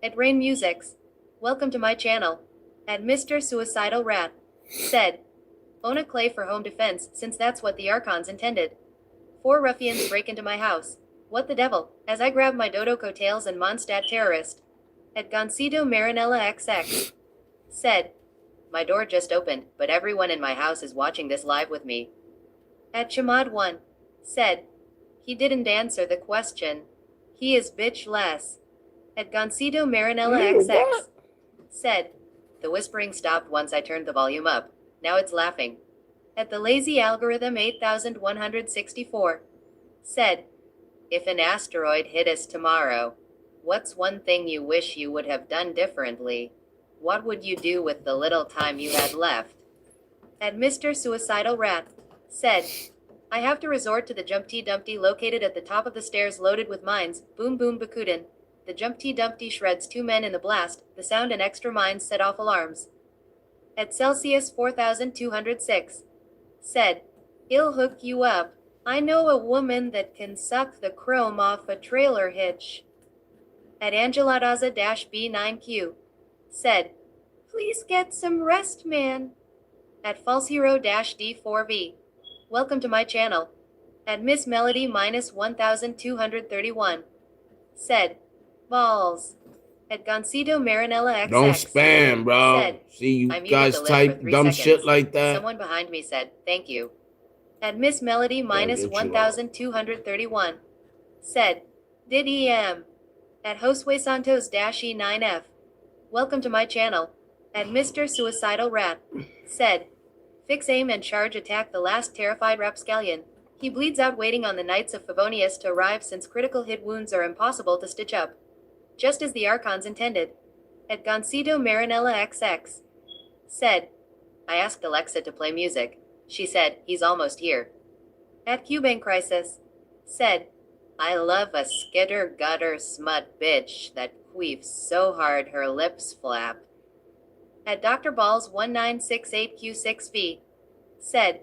At Rain Musics, welcome to my channel. At Mr. Suicidal Rat said, own a clay for home defense since that's what the Archons intended. 4 ruffians break into my house. What the devil, as I grab my dodo coattails and Mondstadt terrorist. At Goncido Marinella XX said, my door just opened, but everyone in my house is watching this live with me. At Chamad1 said, he didn't answer the question. He is bitch-less. At Goncido Marinella XX said, the whispering stopped once I turned the volume up. Now it's laughing. At the Lazy Algorithm 8164 said, if an asteroid hit us tomorrow, what's one thing you wish you would have done differently? What would you do with the little time you had left? At Mr. Suicidal Rat said, I have to resort to the Jumpty Dumpty located at the top of the stairs loaded with mines. Boom boom bakudin. The Jumpty Dumpty shreds 2 men in the blast. The sound and extra mines set off alarms. At Celsius 4206 said, I'll hook you up. I know a woman that can suck the chrome off a trailer hitch. At Angeladaza-B9Q said, please get some rest, man. At False Hero-D4V, welcome to my channel. At Miss Melody minus 1231 said, balls. At Goncido Marinella XX don't spam, bro. said, see you guys type dumb shit like that. Someone behind me said, thank you. At Miss Melody minus 1231 said, did EM. At Josue Santos E9F, welcome to my channel. At Mr. Suicidal Rat said, fix aim and charge attack the last terrified rapscallion. He bleeds out waiting on the Knights of Favonius to arrive since critical hit wounds are impossible to stitch up. Just as the Archons intended. At Goncido Marinella XX said, I asked Alexa to play music. She said, he's almost here. At Cubane Crisis said, I love a skitter gutter smut bitch that queefs so hard her lips flap. At Dr. Balls 1968Q6B said,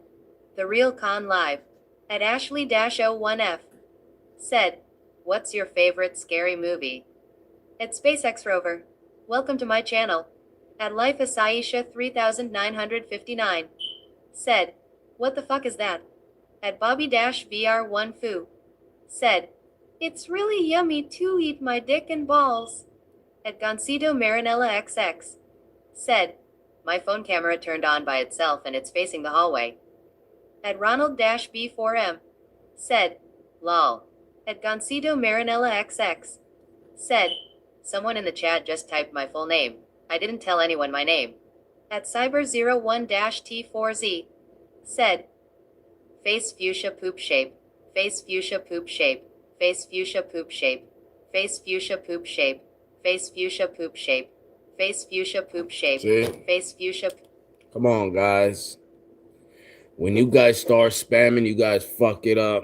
the real con live. At Ashley-01F said, what's your favorite scary movie? At SpaceX Rover, welcome to my channel. At Life Asaisha 3959 said, what the fuck is that? At Bobby-VR1 Foo said, it's really yummy to eat my dick and balls. At Goncido Marinella XX said, my phone camera turned on by itself and it's facing the hallway. At Ronald-B4M said, lol. At Goncido Marinella XX said, someone in the chat just typed my full name. I didn't tell anyone my name. At Cyber01-T4Z said, face fuchsia poop shape, face fuchsia poop shape, face fuchsia poop shape, face fuchsia poop shape, face fuchsia poop shape, face fuchsia poop shape, face fuchsia. Come on, guys. When you guys start spamming, you guys fuck it up.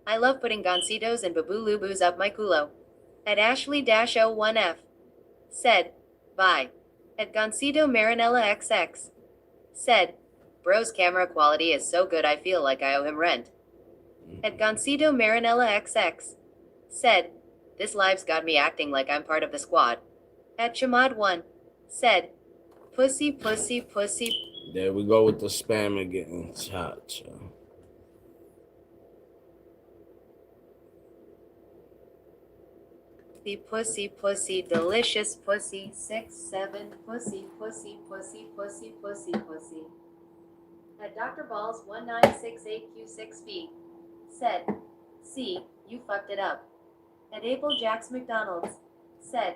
I love putting gancitos and babulubus up my culo. At Ashley-01F. Said, bye. At Gancito Marinella XX. Said, bro's camera quality is so good I feel like I owe him rent. At Gancito Marinella XX. Said, this live's got me acting like I'm part of the squad. At Chamad1. Said, pussy, pussy, pussy. There we go with the spam again. Cha-cha. Pussy, pussy, delicious pussy, 6, 7, pussy, pussy, pussy, pussy, pussy, pussy. At Dr. Balls 1968Q6B. Said, see, you fucked it up. At Abel Jacks McDonald's. Said,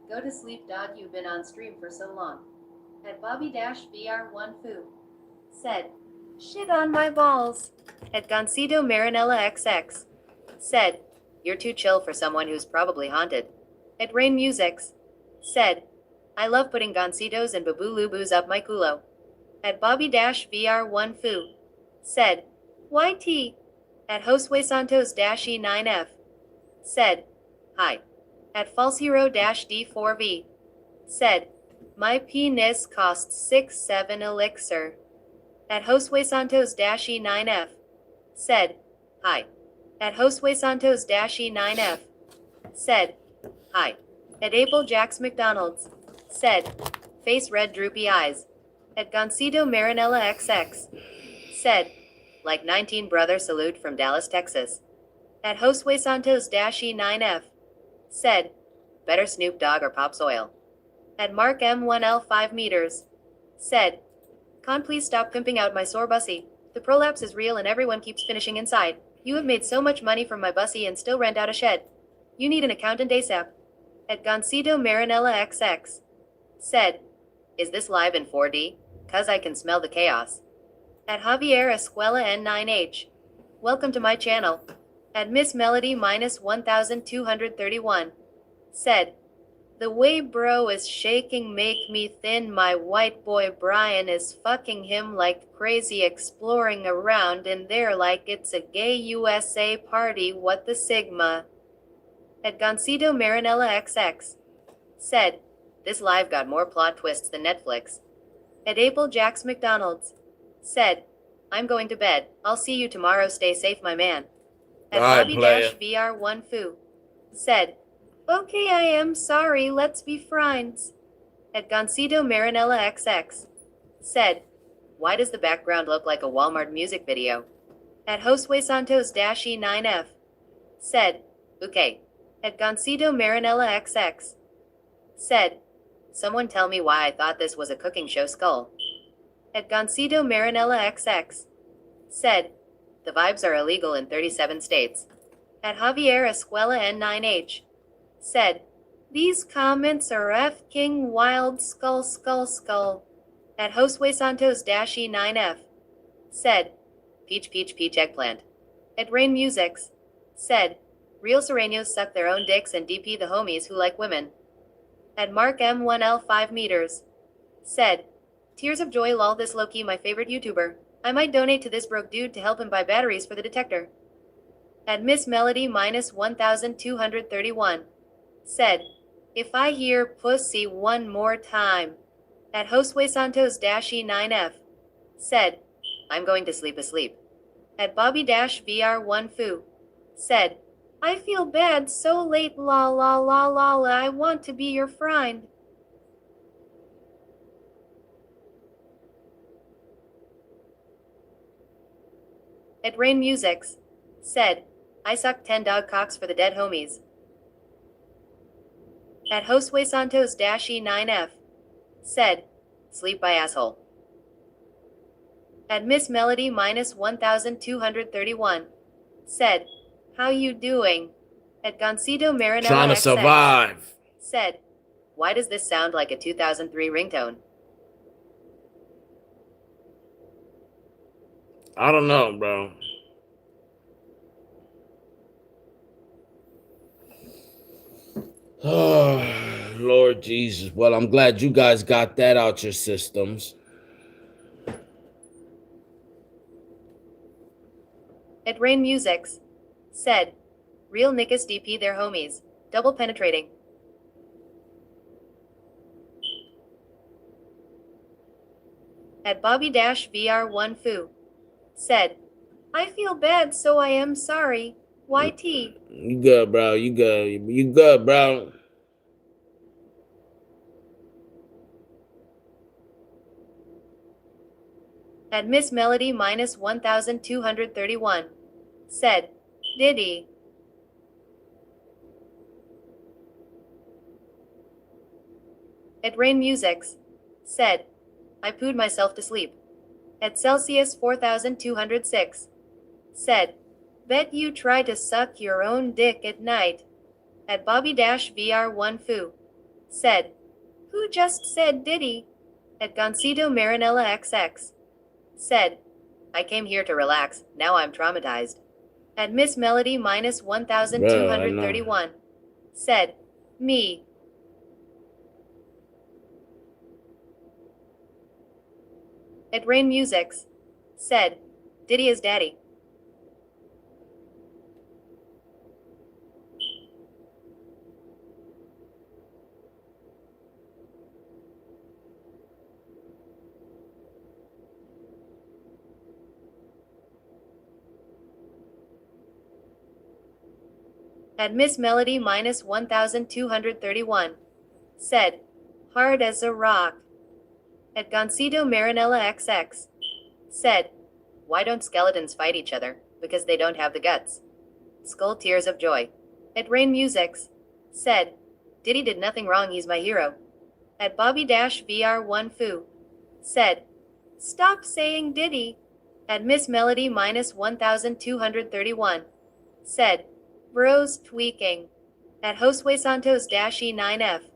go to sleep dog, you've been on stream for so long. At Bobby-VR1 Foo. Said, shit on my balls. At Gancito Marinella XX. Said, you're too chill for someone who's probably haunted. At Rain Musics. Said, I love putting gancitos and babulubus up my culo. At Bobby-VR1 Foo. Said, YT. At Josue Santos-E9F. Said, hi. At False Hero-D4V. Said, my penis costs 6-7 elixir. At Josue Santos-E9F. Said, hi. At Josue Santos-E9F. Said, hi. At April Jacks McDonald's. Said, face red droopy eyes. At Gancito Marinella XX. Said, like 19 brother salute from Dallas, Texas. At Josue Santos-E9F. Said, better Snoop Dogg or Pop Soil. At Mark M1L 5 meters. Said, Con please stop pimping out my sore bussy. The prolapse is real and everyone keeps finishing inside. You have made so much money from my bussy and still rent out a shed. You need an accountant ASAP. At Gancito Marinella XX. Said, is this live in 4D? Cause I can smell the chaos. At Javier Escuela N9H. Welcome to my channel. At Miss Melody -1231. Said, the way bro is shaking make me thin, my white boy Brian is fucking him like crazy, exploring around in there like it's a gay USA party, what the sigma. At Gancito Marinella XX. Said, this live got more plot twists than Netflix. At April Jacks McDonald's. Said, I'm going to bed, I'll see you tomorrow, stay safe my man. At Bobby-VR1 Foo. Said, okay, I am sorry, let's be friends. At Gancito Marinella XX. Said, why does the background look like a Walmart music video? At Josue Santos-E9F. Said, okay. At Gancito Marinella XX. Said, someone tell me why I thought this was a cooking show skull. At Gancito Marinella XX. Said, the vibes are illegal in 37 states. At Javier Escuela N9H. Said, these comments are f***ing wild, skull skull skull. At Josue Santos-E9F. Said, peach peach peach eggplant. At Rain Musics. Said, real Serenos suck their own dicks and DP the homies who like women. At Mark M1L 5 meters. Said, tears of joy lol, this low-key my favorite YouTuber. I might donate to this broke dude to help him buy batteries for the detector. At Miss Melody -1231. Said, if I hear pussy one more time. At Josue Santos-E9F. Said, I'm going to sleep asleep. At Bobby-VR1 Foo. Said, I feel bad so late la la la la la, I want to be your friend. At Rain Musics. Said, I suck 10 dog cocks for the dead homies. At Josue Santos-E9F. Said, sleep by asshole. At Miss Melody -1231. Said, how you doing? At Gancito Marinella Trying to XX. survive. Said, why does this sound like a 2003 ringtone? I don't know, bro. Oh, Lord Jesus. Well, I'm glad you guys got that out your systems. At Rain Musics. said, real niggas DP their homies, double penetrating. At Bobby-VR1 Foo, said, I feel bad so I am sorry, YT. You good, bro, you good. You good, bro. At Miss Melody minus 1231, said, Diddy. At Rain Musics, said, I pooed myself to sleep. At Celsius 4206, said, bet you try to suck your own dick at night. At Bobby-VR1 Foo, said, who just said Diddy? At Goncito Marinella XX, said, I came here to relax, now I'm traumatized. At Miss Melody minus 1231, said, me. At Rain Musics, said, Diddy is daddy. At Miss Melody minus 1231, said, hard as a rock. At Goncito Marinella XX, said, why don't skeletons fight each other? Because they don't have the guts. Skull tears of joy. At Rain Musics, said, Diddy did nothing wrong, he's my hero. At Bobby-VR1 Foo, said, stop saying Diddy. At Miss Melody minus 1231, said, bros tweaking. At Josue Santos-E9F,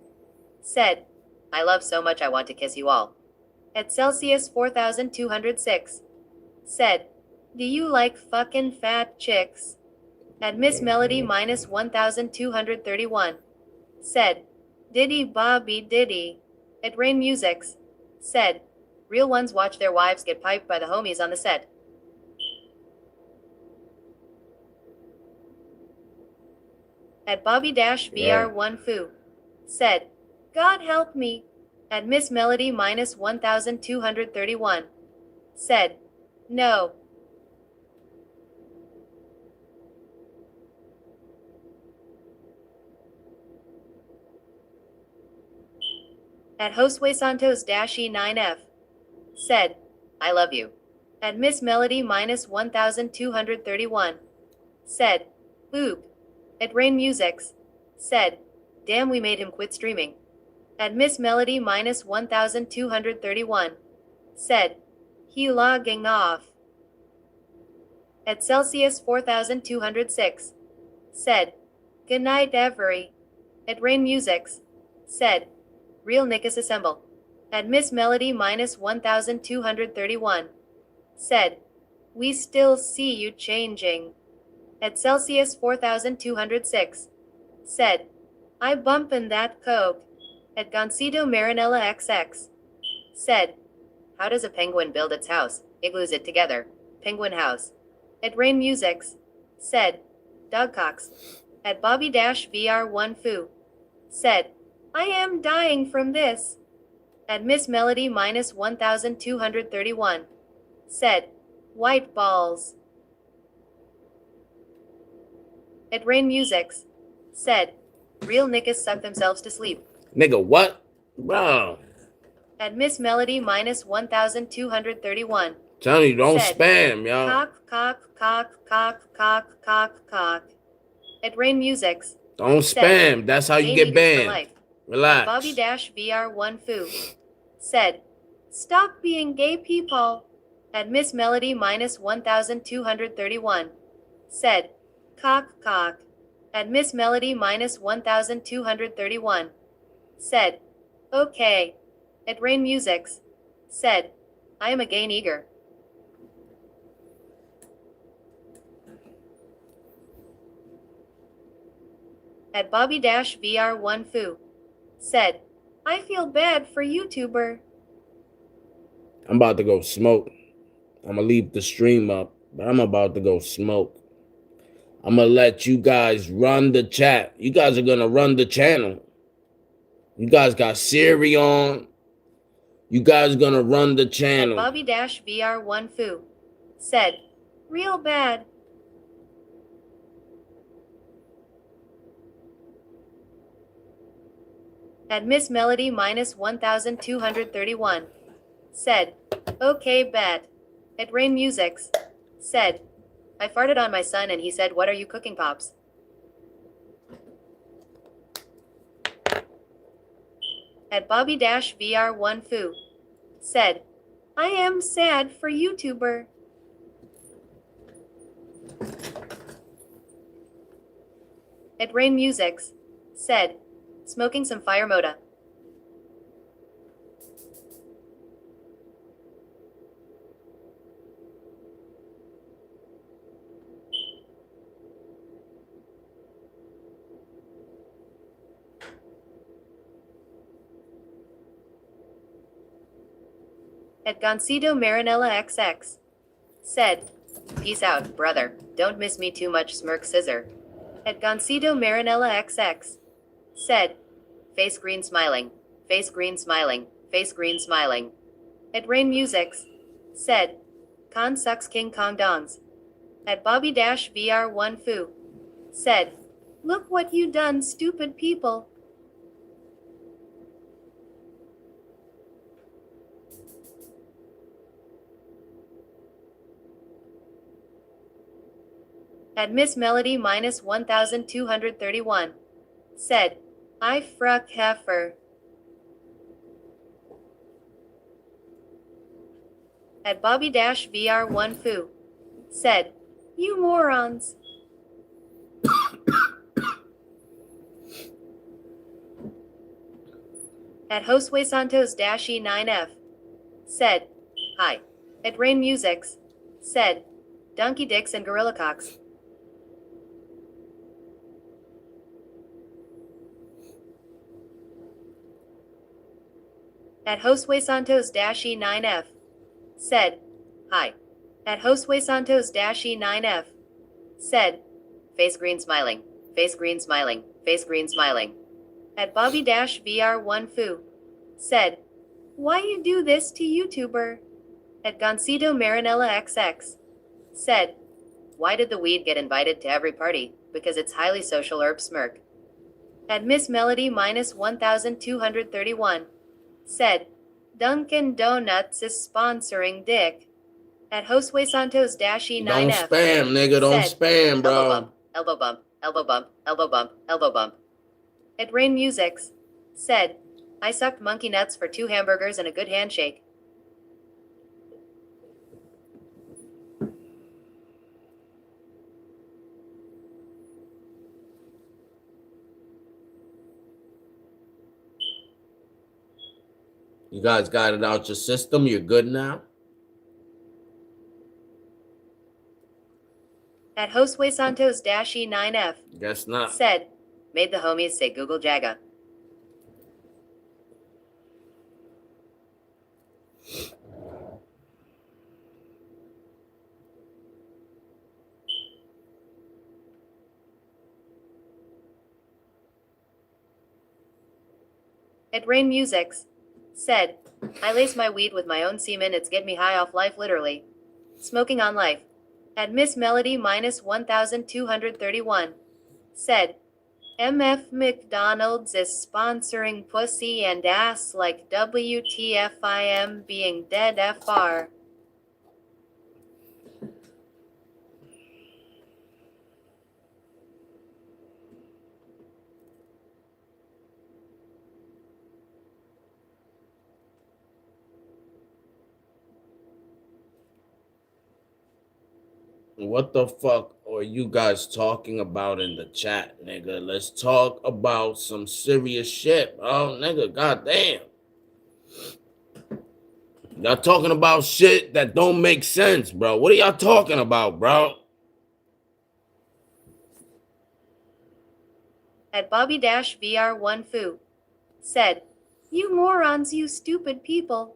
said, I love so much I want to kiss you all. At Celsius 4206, said, do you like fucking fat chicks? At Miss Melody minus 1231, said, Diddy Bobby Diddy. At Rain Musics, said, real ones watch their wives get piped by the homies on the set. At Bobby-VR1 Foo, said, God help me. At Miss Melody minus 1231, said, no. At Josue Santos-E9F, said, I love you. At Miss Melody minus 1231, said, oop. At Rain Musics, said, damn we made him quit streaming. At Miss Melody minus 1231, said, he logging off. At Celsius 4206, said, good night every. At Rain Musics, said, real niggas assemble. At Miss Melody minus 1231, said, we still see you changing. At Celsius 4206, said, I bumpin' that coke. At Goncito Marinella XX, said, how does a penguin build its house? Igloos it together. Penguin house. At Rain Musics, said, dogcocks. At Bobby-VR1 Foo, said, I am dying from this. At Miss Melody minus 1231, said, white balls. At Rain Musics, said, real niggas suck themselves to sleep. Nigga, what? Bro. At Miss Melody minus 1231, Telling you, don't said, spam, y'all. Cock. At Rain Musics, Don't said, spam. That's how you gay get niggers for banned. life. At Relax. Bobby-VR1 Foo, said, stop being gay people. At Miss Melody minus 1231, said, cock. At Miss Melody minus 1231, said, okay. At Rain Musics, said, I am a gay nigger. At Bobby-VR1 Foo, said, I feel bad for YouTuber. I'm about to go smoke. I'm going to leave the stream up, but I'm about to go smoke. I'm gonna let you guys run the chat. You guys are gonna run the channel. You guys got Siri on. You guys are gonna run the channel. At Bobby-VR1Fu said, real bad. At Miss Melody -1231 said, okay bet. At Rain Musics said, I farted on my son and he said, what are you cooking, Pops? At Bobby-VR1Fu said, I am sad for YouTuber. At Rain Musics said, smoking some fire moda. At Goncito Marinella XX said, peace out, brother. Don't miss me too much, smirk scissor. At Goncito Marinella XX said, face green smiling, face green smiling, face green smiling. At Rain Musics said, Con sucks King Kong dongs. At Bobby-VR1Fu said, look what you done, stupid people. At Miss Melody -1231 said, I fruck heifer. At Bobby-VR1Fu said, you morons. At Josue Santos-E9F said, hi. At Rain Musics said, donkey dicks and gorilla cocks. At Josue Santos-E9F said, hi. At Josue Santos-E9F said, face green smiling, face green smiling, face green smiling. At Bobby-VR1Fu said, why you do this to YouTuber? At Goncito Marinella XX said, why did the weed get invited to every party? Because it's highly social herb smirk. At Miss Melody -1231 said, Dunkin' Donuts is sponsoring dick. At Josue Santos-E9F Don't spam, nigga. Don't said, spam, bro. elbow bump, elbow bump, elbow bump, elbow bump, elbow bump. At Rain Musics said, I sucked monkey nuts for 2 hamburgers and a good handshake. You guys got it out your system. You're good now. At Josue Santos-E9F Guess not. said, made the homies say Google Jaga. At Rain Musics said, I lace my weed with my own semen, it's get me high off life literally. Smoking on life. At Miss Melody -1231 said, MF McDonald's is sponsoring pussy and ass like WTFIM being dead FR. What the fuck are you guys talking about in the chat, nigga? Let's talk about some serious shit, bro. Nigga, goddamn. Y'all talking about shit that don't make sense, bro. What are y'all talking about, bro? At Bobby-VR1Fu said, you morons, you stupid people.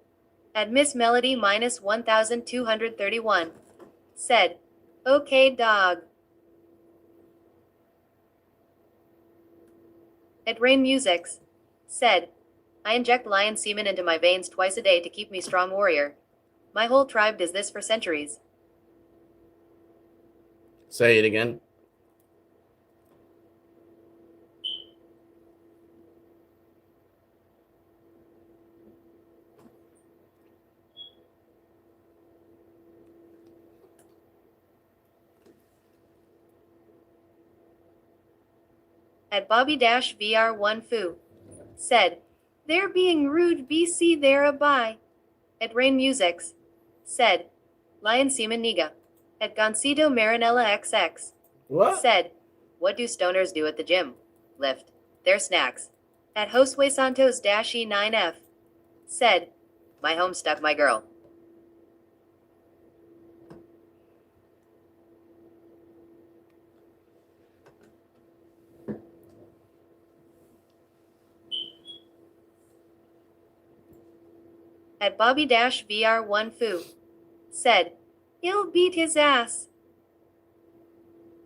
At Miss Melody -1231 said, okay dog. At Rain Musics said, I inject lion semen into my veins twice a day to keep me strong warrior. My whole tribe does this for centuries. Say it again. At Bobby-VR1 Foo said, they're being rude BC there a bye. At Rain Musics said, Lion Seaman Niga. At Goncito Marinella XX What? said, what do stoners do at the gym? Lift their snacks. At Josue Santos -E9F said, my home stuck my girl. At Bobby-VR1 Foo said, he'll beat his ass.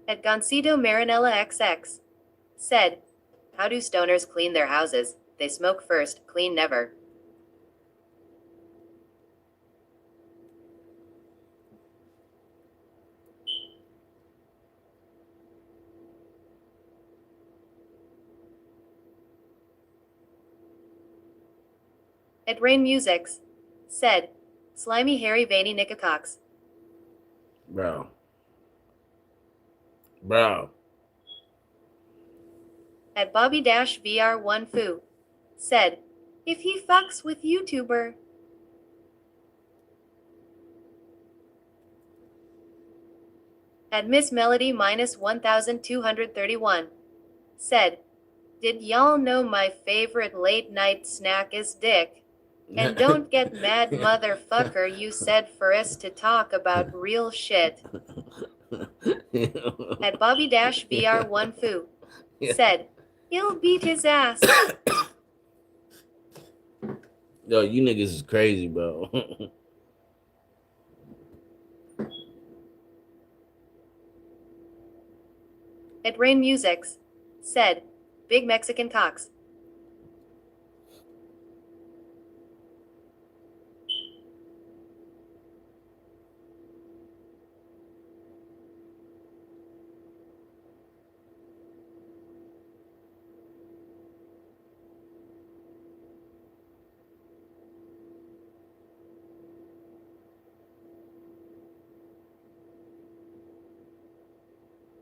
At Goncito Marinella XX said, how do stoners clean their houses? They smoke first, clean never. At Rain Musics said, slimy hairy veiny nickacox. Bro. At Bobby-VR1 Foo said, if he fucks with YouTuber. At Miss Melody -1231 said, did y'all know my favorite late night snack is dick? And don't get mad, motherfucker, you said for us to talk about real shit. At Bobby-VR1 Foo said, he'll beat his ass. Yo, you niggas is crazy, bro. At Rain Musics said, big Mexican cocks.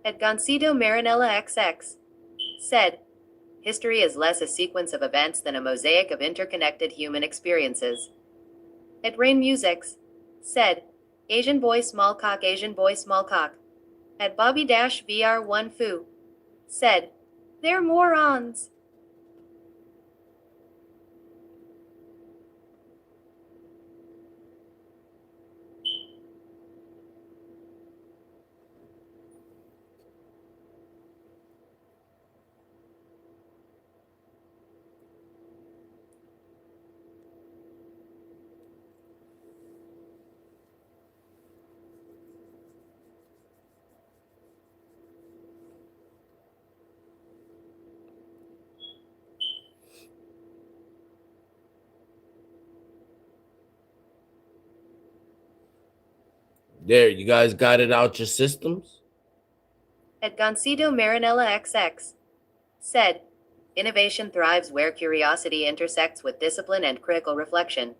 At Goncito Marinella XX said, history is less a sequence of events than a mosaic of interconnected human experiences. At Rain Musics said, Asian boy small cock, Asian boy small cock. At Bobby-VR1 Foo said, they're morons. There, you guys got it out your systems? At Goncito Marinella XX said, innovation thrives where curiosity intersects with discipline and critical reflection.